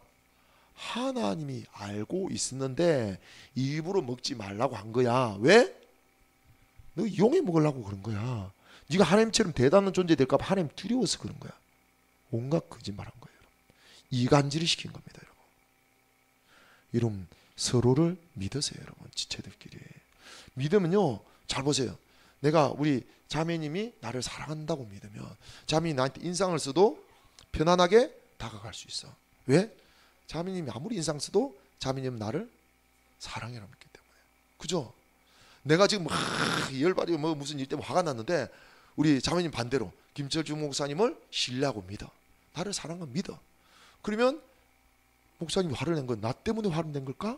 하나님이 알고 있었는데 일부러 먹지 말라고 한 거야. 왜? 너 이용해 먹으려고 그런 거야. 네가 하나님처럼 대단한 존재 될까 봐 하나님 두려워서 그런 거야. 온갖 거짓말한 거예요. 이간질을 시킨 겁니다, 여러분. 여러분, 서로를 믿으세요, 여러분. 지체들끼리 믿으면요, 잘 보세요. 내가 우리 자매님이 나를 사랑한다고 믿으면 자매님이 나한테 인상을 써도 편안하게 다가갈 수 있어. 왜? 자매님이 아무리 인상 써도 자매님은 나를 사랑해라 믿기 때문에. 그죠? 내가 지금 막 열받이고 뭐 무슨 일 때문에 화가 났는데 우리 자매님 반대로 김철주 목사님을 신뢰하고 믿어. 나를 사랑하고 믿어. 그러면 목사님이 화를 낸 건 나 때문에 화를 낸 걸까?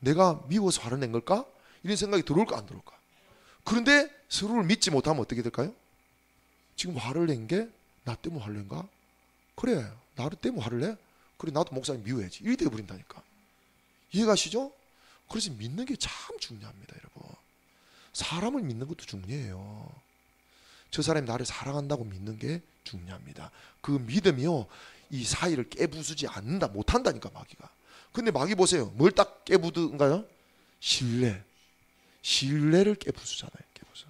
내가 미워서 화를 낸 걸까? 이런 생각이 들어올까 안 들어올까? 그런데 서로를 믿지 못하면 어떻게 될까요? 지금 화를 낸 게 나 때문에 화를 낸가? 그래, 나를 때문에 화를 내? 그래, 나도 목사님 미워야지. 이렇게 돼버린다니까. 이해가시죠? 그래서 믿는 게 참 중요합니다, 여러분. 사람을 믿는 것도 중요해요. 저 사람이 나를 사랑한다고 믿는 게 중요합니다. 그 믿음이요, 이 사이를 깨부수지 않는다, 못한다니까, 마귀가. 근데 마귀 보세요. 뭘 딱 깨부든가요? 신뢰를 깨부수잖아요. 깨부수.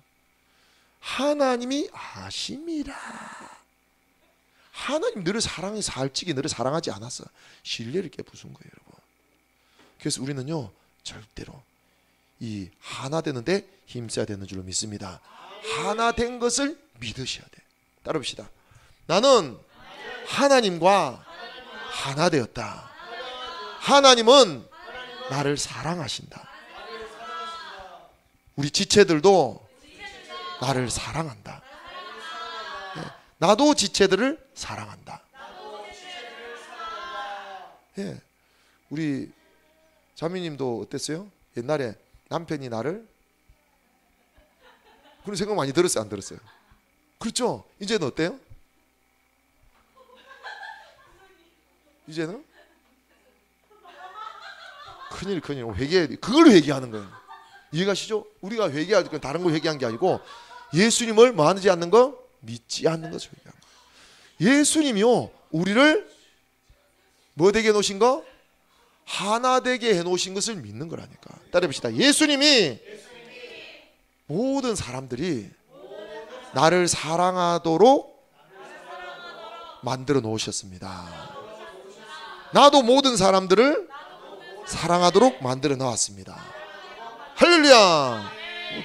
하나님이 아심이라. 하나님 너를 사랑해 살찌게 너를 사랑하지 않았어. 신뢰를 깨부순 거예요, 여러분. 그래서 우리는요 절대로 이 하나 되는데 힘써야 되는 줄로 믿습니다. 하나 된 것을 믿으셔야 돼. 따라봅시다. 나는 하나님과 하나 되었다. 하나님은 나를 사랑하신다. 우리 지체들도 나를 사랑한다. 나도 지체들을 사랑한다. 예, 우리 자매님도 어땠어요? 옛날에 남편이 나를 그런 생각 많이 들었어요? 안 들었어요? 그렇죠? 이제는 어때요? 이제는 큰일 그걸 회개하는 거예요. 이해가시죠? 우리가 회개할 건 다른 걸 회개한 게 아니고 예수님을 뭐 하지 않는 거? 믿지 않는 것을 회개한 거예요. 예수님이요 우리를 뭐 되게 놓으신 거? 하나 되게 해놓으신 것을 믿는 거라니까. 따라해봅시다. 예수님이 모든 사람들이 나를 사랑하도록 만들어 놓으셨습니다. 나도 모든 사람들을 사랑하도록 만들어 놓았습니다. 할렐루야.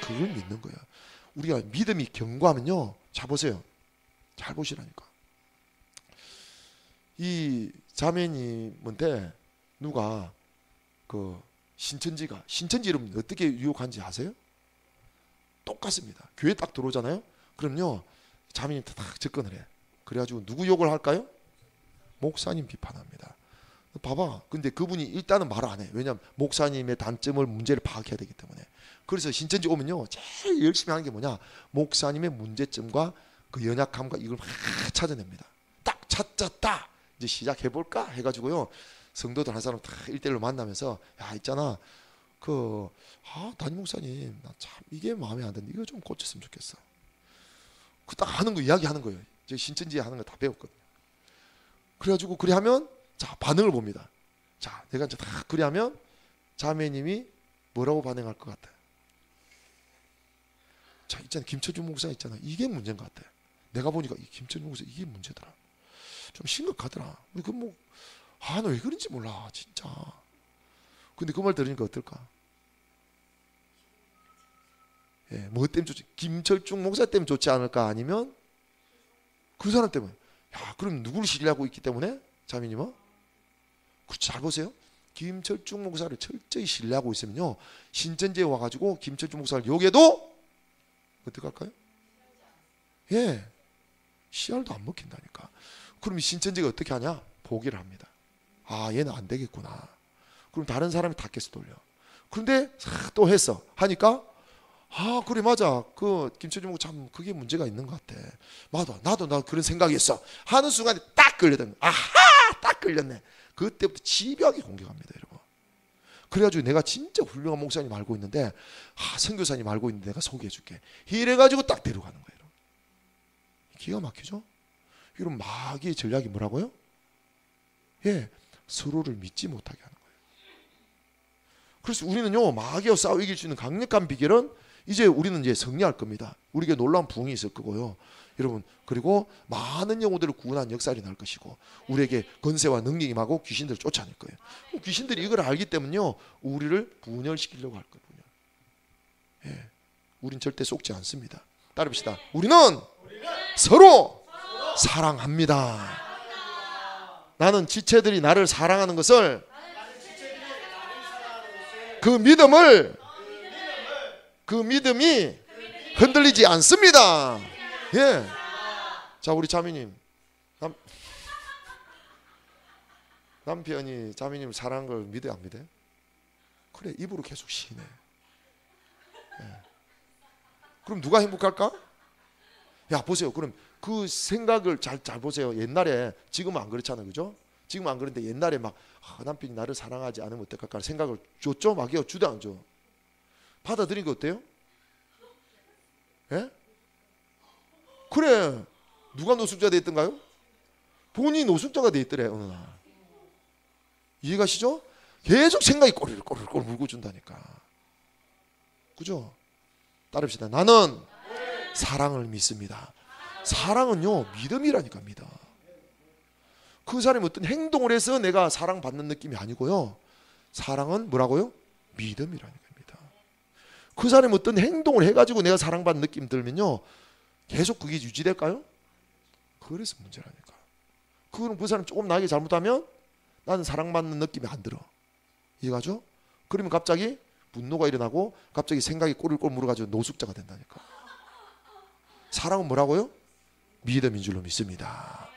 그걸 믿는 거야. 우리가 믿음이 견고하면요, 잘 보세요. 잘 보시라니까. 이 자매님한테 누가 그 신천지 이름 어떻게 유혹한지 아세요? 똑같습니다. 교회 딱 들어오잖아요. 그럼요, 자매님한테 딱 접근을 해. 그래가지고 누구 욕을 할까요? 목사님 비판합니다. 봐봐. 근데 그분이 일단은 말을 안 해. 왜냐하면 목사님의 단점을, 문제를 파악해야 되기 때문에. 그래서 신천지 오면요, 제일 열심히 하는 게 뭐냐, 목사님의 문제점과 그 연약함과 이걸 막 찾아냅니다. 딱 찾았다, 이제 시작해볼까 해가지고요, 성도들 한 사람 다 1대1로 만나면서, 야, 있잖아, 담임 목사님, 나 참 이게 마음에 안 드는데 이거 좀 고쳤으면 좋겠어. 그 딱 하는 거, 이야기하는 거예요. 저 신천지에 하는 거 다 배웠거든요. 그래가지고 그래 하면, 자, 반응을 봅니다. 자, 내가 이제 다 그래 하면 자매님이 뭐라고 반응할 것 같아? 자, 있잖아, 김철중 목사 있잖아, 이게 문제인 것 같아. 내가 보니까 이 김철중 목사 이게 문제더라. 좀 심각하더라. 그 뭐, 너 왜 그런지 몰라, 진짜. 근데 그 말 들으니까 어떨까? 예, 뭐 때문에 좋지? 김철중 목사 때문에 좋지 않을까? 아니면 그 사람 때문에. 야, 그럼 누구를 신뢰하고 있기 때문에? 자매님은? 그렇지, 잘 보세요. 김철중 목사를 철저히 신뢰하고 있으면요, 신천지에 와가지고 김철중 목사를 욕해도 어떻게 할까요? 예, 씨알도 안 먹힌다니까. 그럼 신천지가 어떻게 하냐? 포기를 합니다. 아, 얘는 안 되겠구나. 그럼 다른 사람이 다 깨서 돌려. 그런데 또 했어. 하니까, 아, 그래, 맞아. 그 김철중 목사 참 그게 문제가 있는 것 같아. 맞아, 나도 그런 생각이었어. 하는 순간에 딱 걸려든. 아하, 딱 걸렸네. 그때부터 집요하게 공격합니다, 여러분. 그래가지고 내가 진짜 훌륭한 목사님 알고 있는데, 선교사님 알고 있는데 내가 소개해줄게. 이래가지고 딱 데려가는 거예요. 여러분. 기가 막히죠? 이런 마귀의 전략이 뭐라고요? 예, 서로를 믿지 못하게 하는 거예요. 그래서 우리는요, 마귀와 싸워 이길 수 있는 강력한 비결은, 이제 우리는 이제 승리할 겁니다. 우리에게 놀라운 부흥이 있을 거고요, 여러분. 그리고 많은 영혼들을 구원한 역사가 날 것이고, 우리에게 권세와 능력이 임하고 귀신들을 쫓아낼 거예요. 귀신들이 이걸 알기 때문에요, 우리를 분열시키려고 할 거예요. 예, 우린 절대 속지 않습니다. 따라합시다. 우리는 서로 사랑합니다. 나는 지체들이 나를 사랑하는 것을, 그 믿음이 흔들리지 않습니다. 예. 자, 우리 자매님, 남편이 자매님을 사랑하는 걸 믿어요, 안 믿어요? 그래, 입으로 계속 시인해. 예. 그럼 누가 행복할까? 야, 보세요. 그럼 그 생각을 잘 보세요. 옛날에, 지금은 안 그렇잖아요, 그죠? 지금은 안 그런데 옛날에 막, 남편이 나를 사랑하지 않으면 어떡할까 생각을 줬죠? 막이요, 주도 안 줘. 받아들인 거 어때요? 예? 그래, 누가 노숙자 돼 있던가요? 본인이 노숙자가 돼 있더래, 어느 날. 이해가시죠? 계속 생각이 꼬리를 물고 준다니까. 그죠? 따릅시다. 나는 사랑을 믿습니다. 사랑은요, 믿음이라니까, 믿음. 그 사람이 어떤 행동을 해서 내가 사랑받는 느낌이 아니고요, 사랑은 뭐라고요? 믿음이라니까, 믿음. 그 사람이 어떤 행동을 해가지고 내가 사랑받는 느낌 들면요, 계속 그게 유지될까요? 그래서 문제라니까. 그럼 그 사람 조금 나에게 잘못하면 나는 사랑받는 느낌이 안 들어. 이해가죠? 그러면 갑자기 분노가 일어나고 갑자기 생각이 꼬리를 물어가지고 노숙자가 된다니까. 사랑은 뭐라고요? 믿음인 줄로 믿습니다.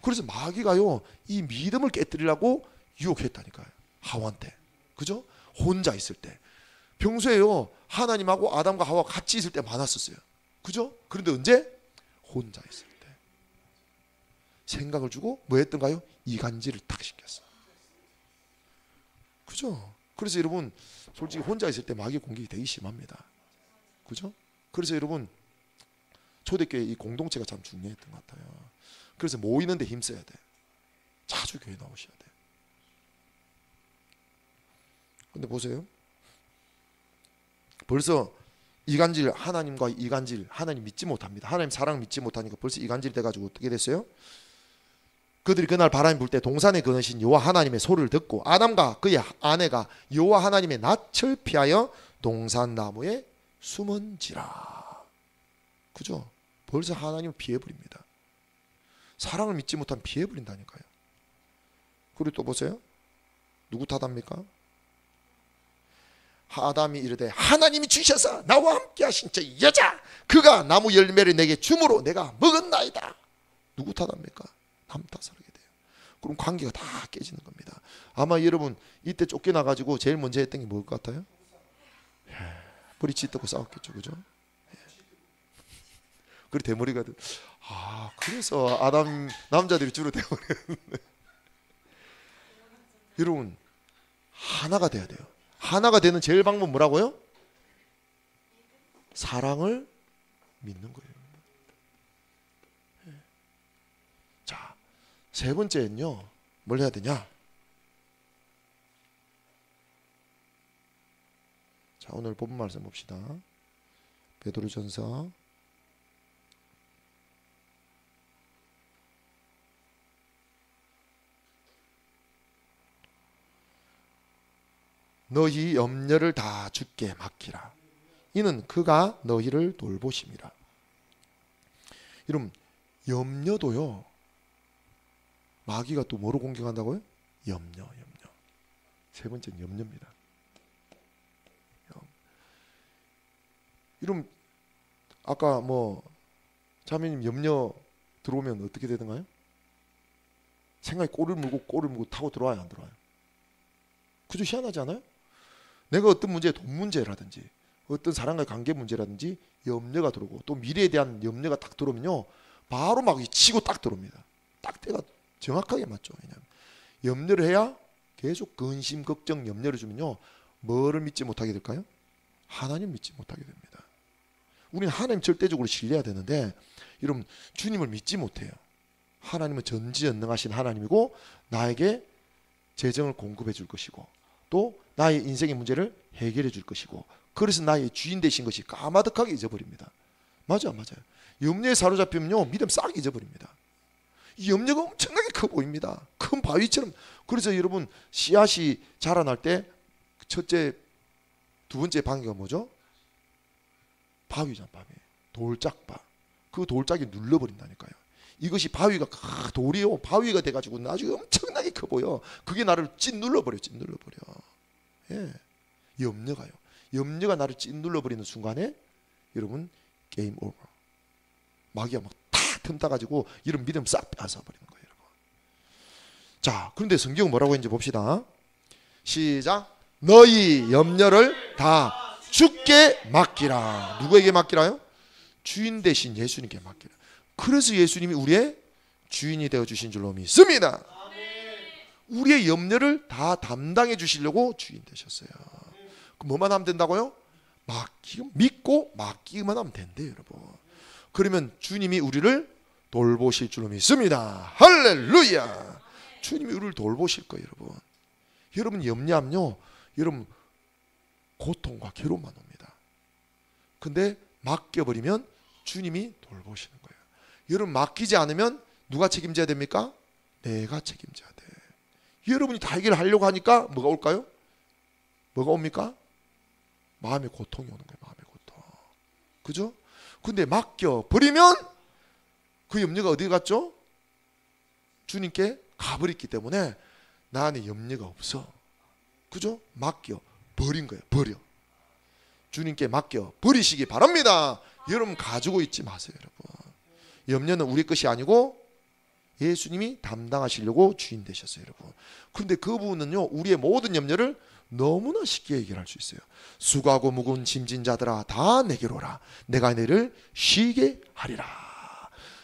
그래서 마귀가요, 이 믿음을 깨뜨리려고 유혹했다니까요, 하와한테. 그죠? 혼자 있을 때. 평소에요, 하나님하고 아담과 하와 같이 있을 때 많았었어요. 그죠? 그런데 언제? 혼자 있을 때. 생각을 주고 뭐 했던가요? 이간질을 탁 시켰어. 그죠? 그래서 여러분, 솔직히 혼자 있을 때 마귀 공격이 되게 심합니다. 그죠? 그래서 여러분, 초대교회 이 공동체가 참 중요했던 것 같아요. 그래서 모이는데 힘써야 돼. 자주 교회 나오셔야 돼. 근데 보세요. 벌써 이간질, 하나님과 이간질, 하나님 믿지 못합니다. 하나님 사랑 믿지 못하니까 벌써 이간질이 돼가지고 어떻게 됐어요? 그들이 그날 바람이 불 때 동산에 거느신 여호와 하나님의 소리를 듣고 아담과 그의 아내가 여호와 하나님의 낯을 피하여 동산 나무에 숨은지라. 그죠? 벌써 하나님을 피해버립니다. 사랑을 믿지 못하면 피해버린다니까요. 그리고 또 보세요. 누구 탓합니까? 아담이 이르되 하나님이 주셔서 나와 함께 하신 저 여자 그가 나무 열매를 내게 주므로 내가 먹었나이다. 누구 탓합니까? 남 탓을 하게 돼요. 그럼 관계가 다 깨지는 겁니다. 아마 여러분 이때 쫓겨나가지고 제일 먼저 했던 게 뭘 것 같아요? 뿌리 치뜨고 싸웠겠죠. 그죠? 그리고 대머리가 그래서 아담 남자들이 주로 대머리였는데 여러분 하나가 돼야 돼요. 하나가 되는 제일 방법 뭐라고요? 사랑을 믿는 거예요. 자, 세 번째는요. 뭘 해야 되냐? 자, 오늘 본문 말씀 봅시다. 베드로전서 '너희 염려를 다 주께 맡기라. 이는 그가 너희를 돌보심이라.' 여러분 염려도요. 마귀가 또 뭐로 공격한다고요? 염려. 세 번째는 염려입니다. 여러분 아까 자매님 염려 들어오면 어떻게 되던가요? 생각이 꼬리를 물고 타고 들어와요, 안 들어와요? 그죠? 희한하지 않아요? 내가 어떤 문제, 돈 문제라든지 어떤 사람과의 관계 문제라든지 염려가 들어오고 또 미래에 대한 염려가 딱 들어오면요 바로 막 치고 딱 들어옵니다. 딱 때가 정확하게 맞죠. 왜냐하면 염려를 해야 계속 근심, 걱정, 염려를 주면요 뭐를 믿지 못하게 될까요? 하나님 믿지 못하게 됩니다. 우리는 하나님 절대적으로 신뢰해야 되는데 여러분 주님을 믿지 못해요. 하나님은 전지전능하신 하나님이고 나에게 재정을 공급해 줄 것이고 또 나의 인생의 문제를 해결해 줄 것이고 그래서 나의 주인 되신 것이 까마득하게 잊어버립니다. 맞아요. 염려에 사로잡히면요 믿음 싹 잊어버립니다. 이 염려가 엄청나게 커 보입니다. 큰 바위처럼. 그래서 여러분 씨앗이 자라날 때 첫째, 두 번째 방해가 뭐죠? 바위잖아. 바위. 돌짝바. 그 돌짝이 눌러버린다니까요. 이것이 바위가 돌이요 바위가 돼가지고 나중에 엄청나게 커 보여. 그게 나를 찐눌러버려. 예, 염려가요. 염려가 나를 찐눌러버리는 순간에 여러분 게임 오버. 마귀가 막 탁 틈타가지고 이런 믿음 싹 빼앗아버리는 거예요. 여러분. 자, 그런데 성경은 뭐라고 했는지 봅시다. 시작. 너희 염려를 다 주께 맡기라. 누구에게 맡기라요? 주인 대신 예수님께 맡기라. 그래서 예수님이 우리의 주인이 되어주신 줄로 믿습니다. 우리의 염려를 다 담당해 주시려고 주인 되셨어요. 그럼 뭐만 하면 된다고요? 믿고 맡기기만 하면 된대요. 여러분. 그러면 주님이 우리를 돌보실 줄로 믿습니다. 할렐루야. 주님이 우리를 돌보실 거예요. 여러분 염려하면요 여러분 고통과 괴로움만 옵니다. 근데 맡겨버리면 주님이 돌보시는 거예요. 여러분 맡기지 않으면 누가 책임져야 됩니까? 내가 책임져야 돼. 여러분이 다 해결하려고 하니까 뭐가 올까요? 뭐가 옵니까? 마음의 고통이 오는 거예요. 마음의 고통. 그죠? 근데 맡겨버리면 그 염려가 어디 갔죠? 주님께 가버렸기 때문에 나 안에 염려가 없어. 그죠? 맡겨버린 거예요. 버려. 주님께 맡겨버리시기 바랍니다. 여러분 가지고 있지 마세요. 여러분. 염려는 우리 것이 아니고 예수님이 담당하시려고 주인 되셨어요. 여러분. 그런데 그분은요 우리의 모든 염려를 너무나 쉽게 해결할 수 있어요. 수고하고 무거운 짐진 자들아 다 내게로 오라. 내가 너희를 쉬게 하리라.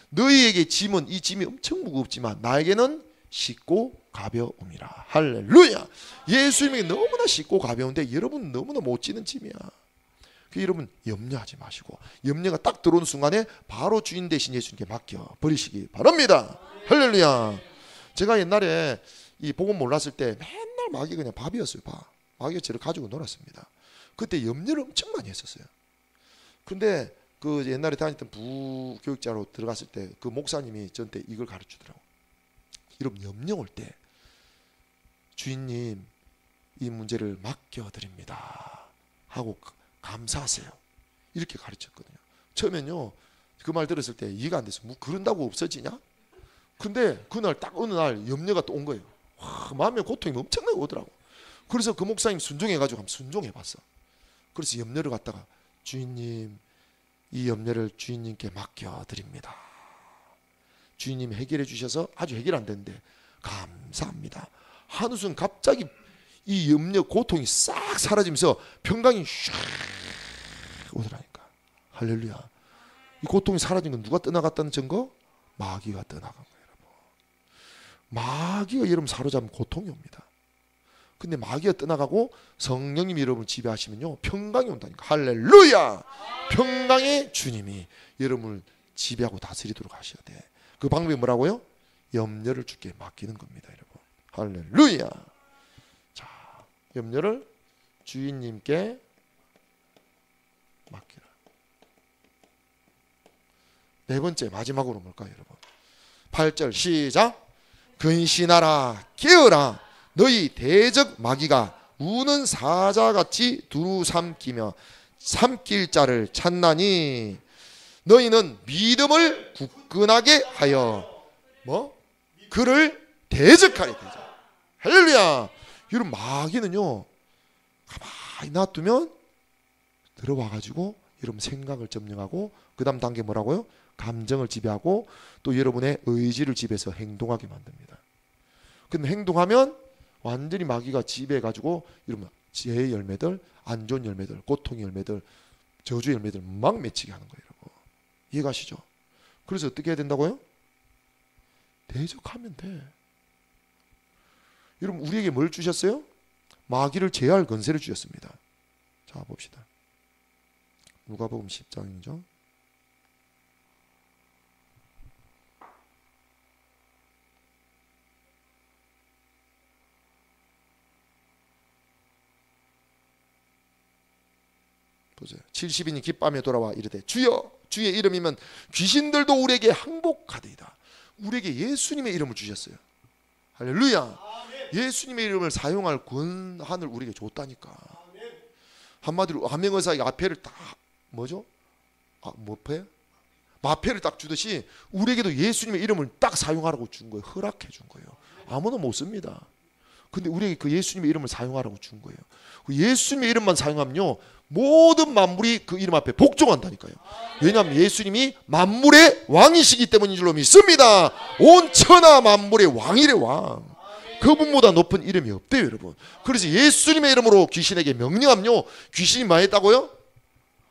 너희에게 짐은 이 짐이 엄청 무겁지만 나에게는 쉽고 가벼움이라. 할렐루야. 예수님에게 너무나 쉽고 가벼운데 여러분 너무나 못 지는 짐이야. 여러분 염려하지 마시고 염려가 딱 들어오는 순간에 바로 주인 되신 예수님께 맡겨 버리시기 바랍니다. 할렐루야. 제가 옛날에 이 복음 몰랐을 때 맨날 마귀가 그냥 밥이었어요. 밥. 마귀가 저를 가지고 놀았습니다. 그때 염려를 엄청 많이 했었어요. 근데 그 옛날에 다녔던 부교육자로 들어갔을 때 그 목사님이 저한테 이걸 가르치더라고. 여러분 염려 올 때 주인님 이 문제를 맡겨드립니다 하고 감사하세요. 이렇게 가르쳤거든요. 처음엔요 그 말 들었을 때 이해가 안 됐어요. 뭐 그런다고 없어지냐? 근데 그날 딱 어느 날 염려가 또 온 거예요. 와, 마음의 고통이 엄청나게 오더라고. 그래서 그 목사님 순종해가지고 한번 순종해봤어. 그래서 염려를 갖다가 주인님 이 염려를 주인님께 맡겨드립니다. 주인님이 해결해 주셔서 아주 해결 안 되는데 감사합니다. 한우순 갑자기 이 염려 고통이 싹 사라지면서 평강이 샥 오더라니까. 할렐루야. 이 고통이 사라진 건 누가 떠나갔다는 증거? 마귀가 떠나간 거예요. 여러분. 마귀가 여러분 사로잡으면 고통이 옵니다. 근데 마귀가 떠나가고 성령님이 여러분을 지배하시면요 평강이 온다니까. 할렐루야. 평강의 주님이 여러분을 지배하고 다스리도록 하셔야 돼. 그 방법이 뭐라고요? 염려를 주께 맡기는 겁니다. 여러분. 할렐루야. 자, 염려를 주인님께 맡기라. 네 번째 마지막으로 뭘까요, 여러분? 8절 시작. 근신하라 깨어라 너희 대적 마귀가 우는 사자같이 두루 삼키며 삼킬 자를 찾나니 너희는 믿음을 굳건하게 하여 그를 대적하리. 대적. 할렐루야. 여러분 마귀는요 가만히 놔두면 들어와가지고 여러분 생각을 점령하고 그 다음 단계 뭐라고요? 감정을 지배하고 또 여러분의 의지를 지배해서 행동하게 만듭니다. 근데 행동하면 완전히 마귀가 지배해가지고 여러분 지혜의 열매들, 안 좋은 열매들, 고통의 열매들, 저주의 열매들 막 맺히게 하는 거예요. 여러분. 이해가시죠? 그래서 어떻게 해야 된다고요? 대적하면 돼. 여러분 우리에게 뭘 주셨어요? 마귀를 제어할 권세를 주셨습니다. 자 봅시다. 누가복음 10장이죠. 보세요. 70인이 기뻐하며 돌아와 이르되 주여 주의 이름이면 귀신들도 우리에게 항복하리이다. 우리에게 예수님의 이름을 주셨어요. 할렐루야. 예수님의 이름을 사용할 권한을 우리에게 줬다니까. 한마디로 암행어사의 마패를 딱 뭐죠? 마패를 딱 주듯이 우리에게도 예수님의 이름을 딱 사용하라고 준 거예요. 허락해 준 거예요. 아무나 못 씁니다. 근데 우리에게 그 예수님의 이름을 사용하라고 준 거예요. 그 예수님의 이름만 사용하면요 모든 만물이 그 이름 앞에 복종한다니까요. 왜냐하면 예수님이 만물의 왕이시기 때문인 줄로 믿습니다. 온 천하 만물의 왕이래. 왕. 그분보다 높은 이름이 없대요. 여러분. 그래서 예수님의 이름으로 귀신에게 명령하면요 귀신이 많이 했다고요?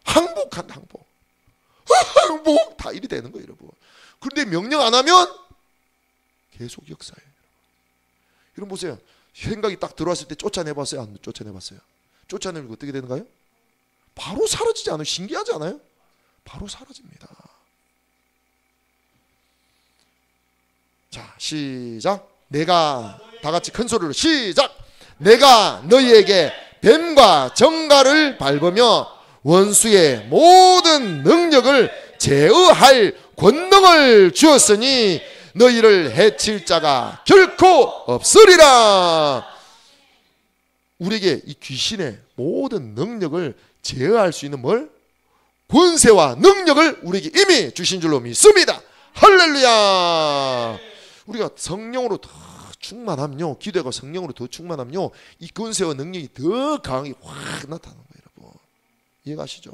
항복한다. 항복. 항복 다 일이 되는 거예요. 여러분. 그런데 명령 안 하면 계속 역사예요. 여러분 보세요. 생각이 딱 들어왔을 때 쫓아내봤어요? 안 쫓아내봤어요? 쫓아내면 어떻게 되는가요? 바로 사라지지 않아요? 신기하지 않아요? 바로 사라집니다. 자 시작. 내가 다 같이 큰 소리로 시작. 내가 너희에게 뱀과 정갈을 밟으며 원수의 모든 능력을 제어할 권능을 주었으니 너희를 해칠 자가 결코 없으리라. 우리에게 이 귀신의 모든 능력을 제어할 수 있는 뭘? 권세와 능력을 우리에게 이미 주신 줄로 믿습니다. 할렐루야. 우리가 성령으로 더 충만하면요 기도가 성령으로 더 충만하면요 이 권세와 능력이 더 강하게 확 나타나는 거예요. 여러분 이해가시죠?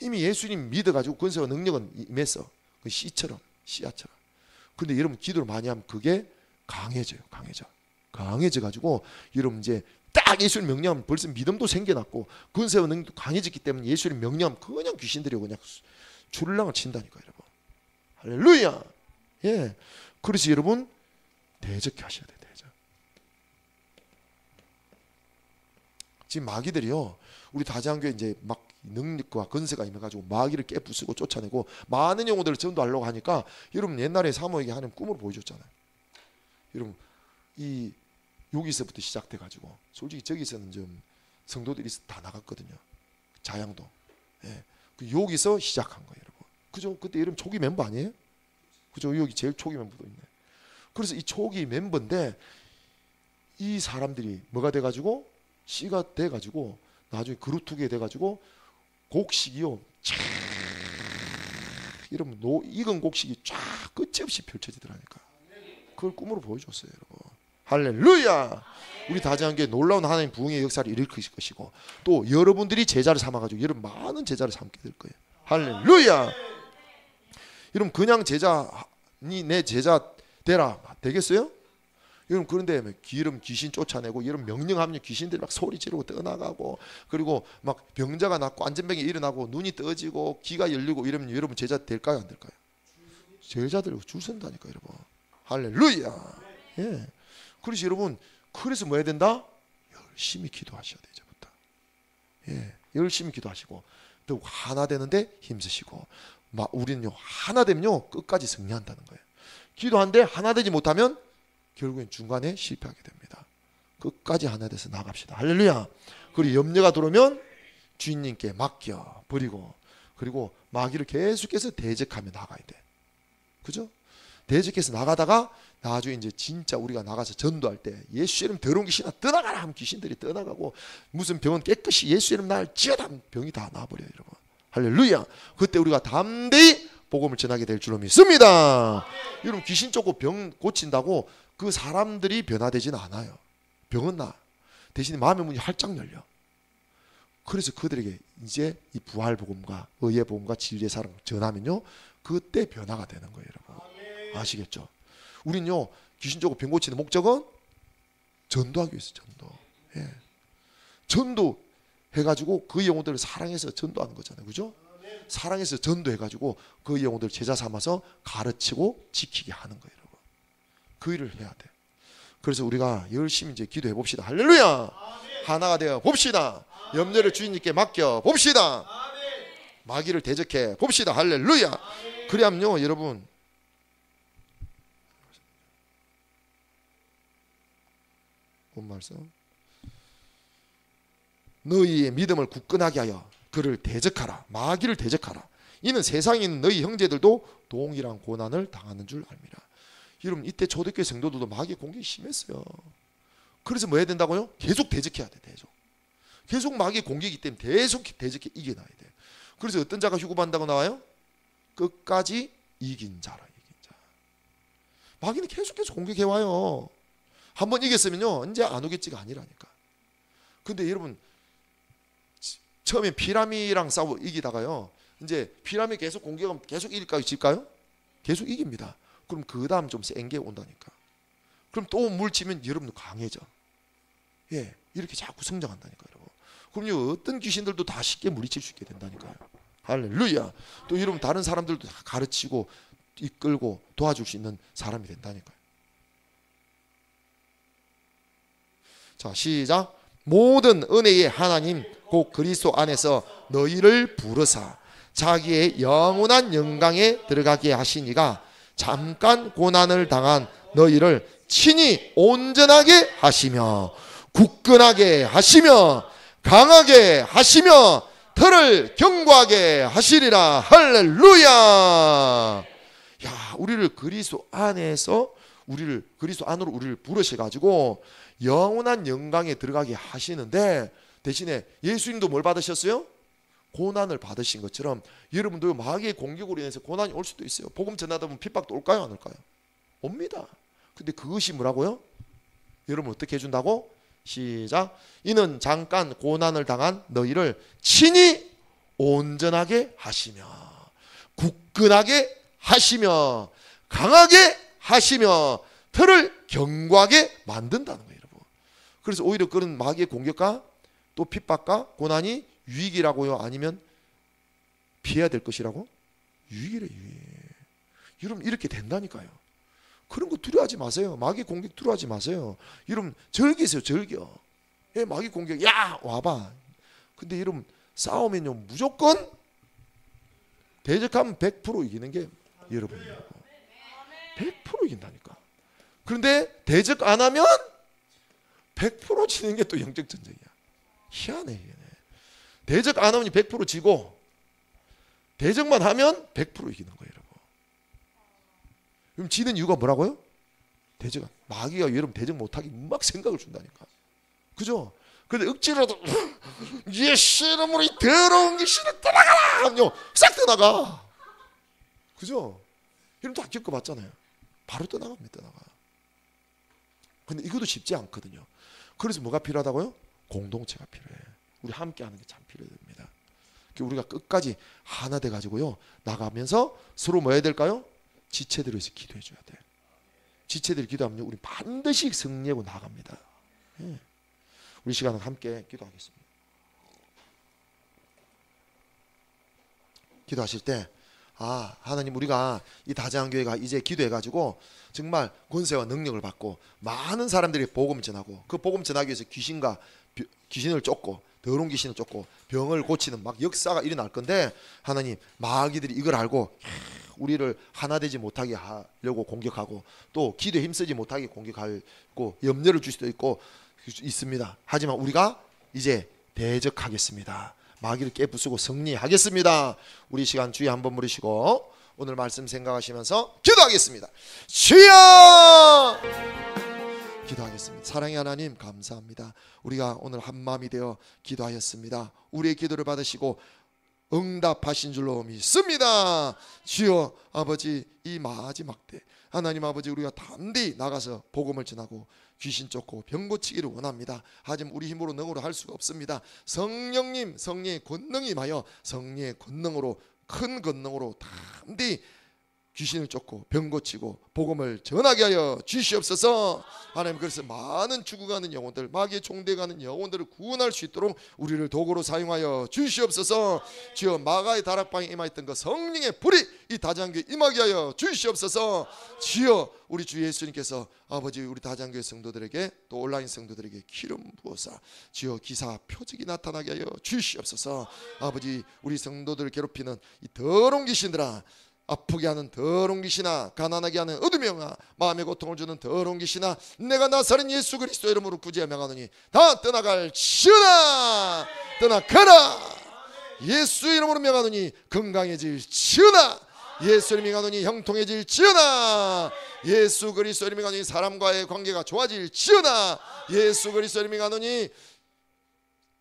이미 예수님 믿어가지고 권세와 능력은 임했어. 그 씨처럼 씨앗처럼. 근데 여러분 기도를 많이 하면 그게 강해져요. 강해져가지고 여러분 이제 딱 예수님 명령하면 벌써 믿음도 생겨났고 권세와 능력도 강해졌기 때문에 예수님 명령하면 그냥 귀신들이 그냥 줄랑을 친다니까요. 여러분 할렐루야. 예. 그래서 여러분 대적해 하셔야 돼요. 대적. 지금 마귀들이요 우리 다재항교회 이제 막 능력과 권세가 임해가지고 마귀를 깨부수고 쫓아내고 많은 영혼들을 전도하려고 하니까 여러분 옛날에 사모에게 하나님 꿈으로 보여줬잖아요. 여러분 이 여기서부터 시작돼 가지고 솔직히 저기서는 좀 성도들이 다 나갔거든요. 자양도. 예. 여기서 시작한 거예요, 여러분. 그죠? 그때 여러분 초기 멤버 아니에요? 그죠? 여기 제일 초기 멤버도 있네. 그래서 이 초기 멤버인데 이 사람들이 뭐가 돼 가지고 씨가 돼 가지고 나중에 그루트게 돼 가지고 곡식이요. 쫙 이러면 익은 곡식이 쫙 끝이 없이 펼쳐지더라니까. 그걸 꿈으로 보여줬어요, 여러분. 할렐루야. 우리 다재한교회 놀라운 하나님 부흥의 역사를 일으키실 것이고 또 여러분들이 제자를 삼아가지고 여러분 많은 제자를 삼게 될 거예요. 할렐루야. 여러분 그냥 제자니 내 제자 되라 되겠어요? 여러분 그런데 여러분 귀신 쫓아내고 여러분 명령하면 귀신들이 막 소리 지르고 떠나가고 그리고 막 병자가 낫고 안전병이 일어나고 눈이 떠지고 귀가 열리고 이러면 여러분 제자 될까요 안 될까요? 제자들 줄 선다니까 여러분. 할렐루야. 예. 그래서 여러분 그래서 뭐 해야 된다? 열심히 기도하셔야 돼요. 이제부터. 예, 열심히 기도하시고 또 하나 되는데 힘쓰시고 우리는요 하나 되면요 끝까지 승리한다는 거예요. 기도하는데 하나 되지 못하면 결국엔 중간에 실패하게 됩니다. 끝까지 하나 돼서 나갑시다. 할렐루야. 그리고 염려가 들어오면 주인님께 맡겨 버리고 그리고 마귀를 계속해서 대적하며 나가야 돼. 그죠? 대적해서 나가다가 나중에 이제 진짜 우리가 나가서 전도할 때 예수 이름 더러운 귀신아 떠나가라 하면 귀신들이 떠나가고 무슨 병은 깨끗이 예수 이름 날 지어다 하면 병이 다 나아버려요, 여러분. 할렐루야. 그때 우리가 담대히 복음을 전하게 될 줄로 믿습니다. 여러분 귀신 쫓고 병 고친다고 그 사람들이 변화되지는 않아요. 병은 나. 대신에 마음의 문이 활짝 열려. 그래서 그들에게 이제 이 부활 복음과 의의 복음과 진리의 사랑을 전하면요 그때 변화가 되는 거예요, 여러분. 아시겠죠? 우린요 귀신 쫓고 병 고치는 목적은 전도하기 위해서 전도. 예. 전도 해가지고 그 영혼들을 사랑해서 전도하는 거잖아요, 그죠? 사랑해서 전도해가지고 그 영혼들을 제자 삼아서 가르치고 지키게 하는 거예요, 여러분. 그 일을 해야 돼. 그래서 우리가 열심히 이제 기도해 봅시다. 할렐루야. 하나가 되어 봅시다. 염려를 주인님께 맡겨 봅시다. 마귀를 대적해 봅시다. 할렐루야. 그래야면요 여러분 본 말씀 너희의 믿음을 굳건하게 하여 그를 대적하라. 마귀를 대적하라. 이는 세상에 있는 너희 형제들도 동일한 고난을 당하는 줄 알미라. 여러분 이때 초대교회 성도들도 마귀의 공격이 심했어요. 그래서 뭐 해야 된다고요? 계속 대적해야 돼. 계속 마귀의 공격이기 때문에 계속 대적해 이겨놔야 돼. 그래서 어떤 자가 휴급한다고 나와요? 끝까지 이긴 자라. 이긴 자. 마귀는 계속 공격해와요. 한번 이겼으면요 이제 안 오겠지가 아니라니까. 근데 여러분 처음에 피라미랑 싸워 이기다가요 이제 피라미 계속 공격하면 계속 이길까요 질까요? 계속 이깁니다. 그럼 그 다음 좀 센 게 온다니까. 그럼 또 물치면 여러분도 강해져. 예, 이렇게 자꾸 성장한다니까요, 여러분. 그럼요 어떤 귀신들도 다 쉽게 물리칠 수 있게 된다니까요. 할렐루야. 또 여러분 다른 사람들도 다 가르치고 이끌고 도와줄 수 있는 사람이 된다니까요. 자, 시작. 모든 은혜의 하나님 곧 그리스도 안에서 너희를 부르사 자기의 영원한 영광에 들어가게 하시니가 잠깐 고난을 당한 너희를 친히 온전하게 하시며 굳건하게 하시며 강하게 하시며 털을 견고하게 하시리라. 할렐루야. 야, 우리를 그리스도 안에서 그리스도 안으로 우리를 부르셔 가지고 영원한 영광에 들어가게 하시는데 대신에 예수님도 뭘 받으셨어요? 고난을 받으신 것처럼 여러분도 마귀의 공격으로 인해서 고난이 올 수도 있어요. 복음 전하다 보면 핍박도 올까요? 안 올까요? 옵니다. 근데 그것이 뭐라고요? 여러분 어떻게 해준다고? 시작. 이는 잠깐 고난을 당한 너희를 친히 온전하게 하시며 굳건하게 하시며 강하게 하시며 털을 견고하게 만든다는 거예요, 여러분. 그래서 오히려 그런 마귀의 공격과 또 핍박과 고난이 유익이라고요? 아니면 피해야 될 것이라고? 유익이래, 유익. 여러분 이렇게 된다니까요. 그런 거 두려워하지 마세요. 마귀 공격 두려워하지 마세요. 여러분 즐기세요, 즐겨. 예, 마귀 공격, 야 와봐. 근데 여러분 싸우면요 무조건 대적하면 100% 이기는 게 여러분이에요. 100% 이긴다니까. 그런데 대적 안 하면 100% 지는 게 또 영적 전쟁이야. 희한해 이게. 대적 안 하면 100% 지고 대적만 하면 100% 이기는 거예요, 여러분. 그럼 지는 이유가 뭐라고요? 대적, 마귀가 여러분 대적 못하게 막 생각을 준다니까. 그죠? 근데 억지로라도 예수 이름으로 이 더러운 귀신을 떠나가라 하면요 싹 떠나가. 그죠? 이런 다 겪어봤잖아요. 바로 떠나갑니다. 떠나가. 근데 이것도 쉽지 않거든요. 그래서 뭐가 필요하다고요? 공동체가 필요해. 우리 함께 하는 게 참 필요합니다. 우리가 끝까지 하나 돼 가지고요 나가면서 서로 뭐 해야 될까요? 지체들을 위해서 기도해 줘야 돼. 지체들이 기도하면 우리 반드시 승리하고 나갑니다. 예. 우리 시간은 함께 기도하겠습니다. 기도하실 때 하나님, 우리가 이 다재항교회가 이제 기도해가지고 정말 권세와 능력을 받고 많은 사람들이 복음을 전하고, 그 복음 전하기 위해서 귀신을 쫓고 더러운 귀신을 쫓고 병을 고치는 막 역사가 일어날 건데, 하나님, 마귀들이 이걸 알고 우리를 하나 되지 못하게 하려고 공격하고, 또 기도에 힘쓰지 못하게 공격하고 염려를 줄 수도 있습니다. 하지만 우리가 이제 대적하겠습니다. 마귀를 깨부수고 승리하겠습니다. 우리 시간 주여 한번 부르시고 오늘 말씀 생각하시면서 기도하겠습니다. 주여! 기도하겠습니다. 사랑의 하나님, 감사합니다. 우리가 오늘 한마음이 되어 기도하였습니다. 우리의 기도를 받으시고 응답하신 줄로 믿습니다. 주여 아버지, 이 마지막 때 하나님 아버지, 우리가 담대히 나가서 복음을 전하고 귀신 쫓고 병 고치기를 원합니다. 하지만 우리 힘으로 능으로 할 수가 없습니다. 성령님, 성령의 권능이 임하여 성령의 권능으로, 큰 권능으로 담대히 귀신을 쫓고 병 고치고 복음을 전하게 하여 주시옵소서. 하나님, 그래서 많은 죽어가는 영혼들, 마귀의 총대가는 영혼들을 구원할 수 있도록 우리를 도구로 사용하여 주시옵소서. 주여, 마가의 다락방에 임하였던 그 성령의 불이 이 다장교에 임하게 하여 주시옵소서. 주여, 우리 주 예수님께서 아버지, 우리 다장교회 성도들에게 또 온라인 성도들에게 기름 부어서 주여 기사 표적이 나타나게 하여 주시옵소서. 아버지, 우리 성도들을 괴롭히는 이 더러운 귀신들아, 아프게 하는 더러운 귀신아, 가난하게 하는 어둠의 영아, 마음의 고통을 주는 더러운 귀신아, 내가 나사렛 예수 그리스도 이름으로 구제하여 명하노니 다 떠나갈지어다. 떠나가라. 예수 이름으로 명하노니 건강해질지어다. 예수 이름으로 명하노니 형통해질지어다. 예수 그리스도 이름으로 명하노니 사람과의 관계가 좋아질지어다. 예수 그리스도 이름으로 명하노니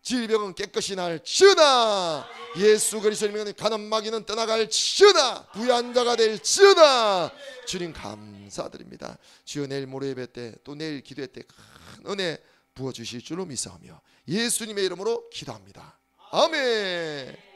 질병은 깨끗이 날지어다. 예수 그리스도의 이름으로 가난 마귀는 떠나갈지어다. 부유한 자가 될지어다. 주님 감사드립니다. 주여, 내일 모레 예배 때 또 내일 기도회 때 큰 은혜 부어주실 줄로 믿사오며 예수님의 이름으로 기도합니다. 아멘.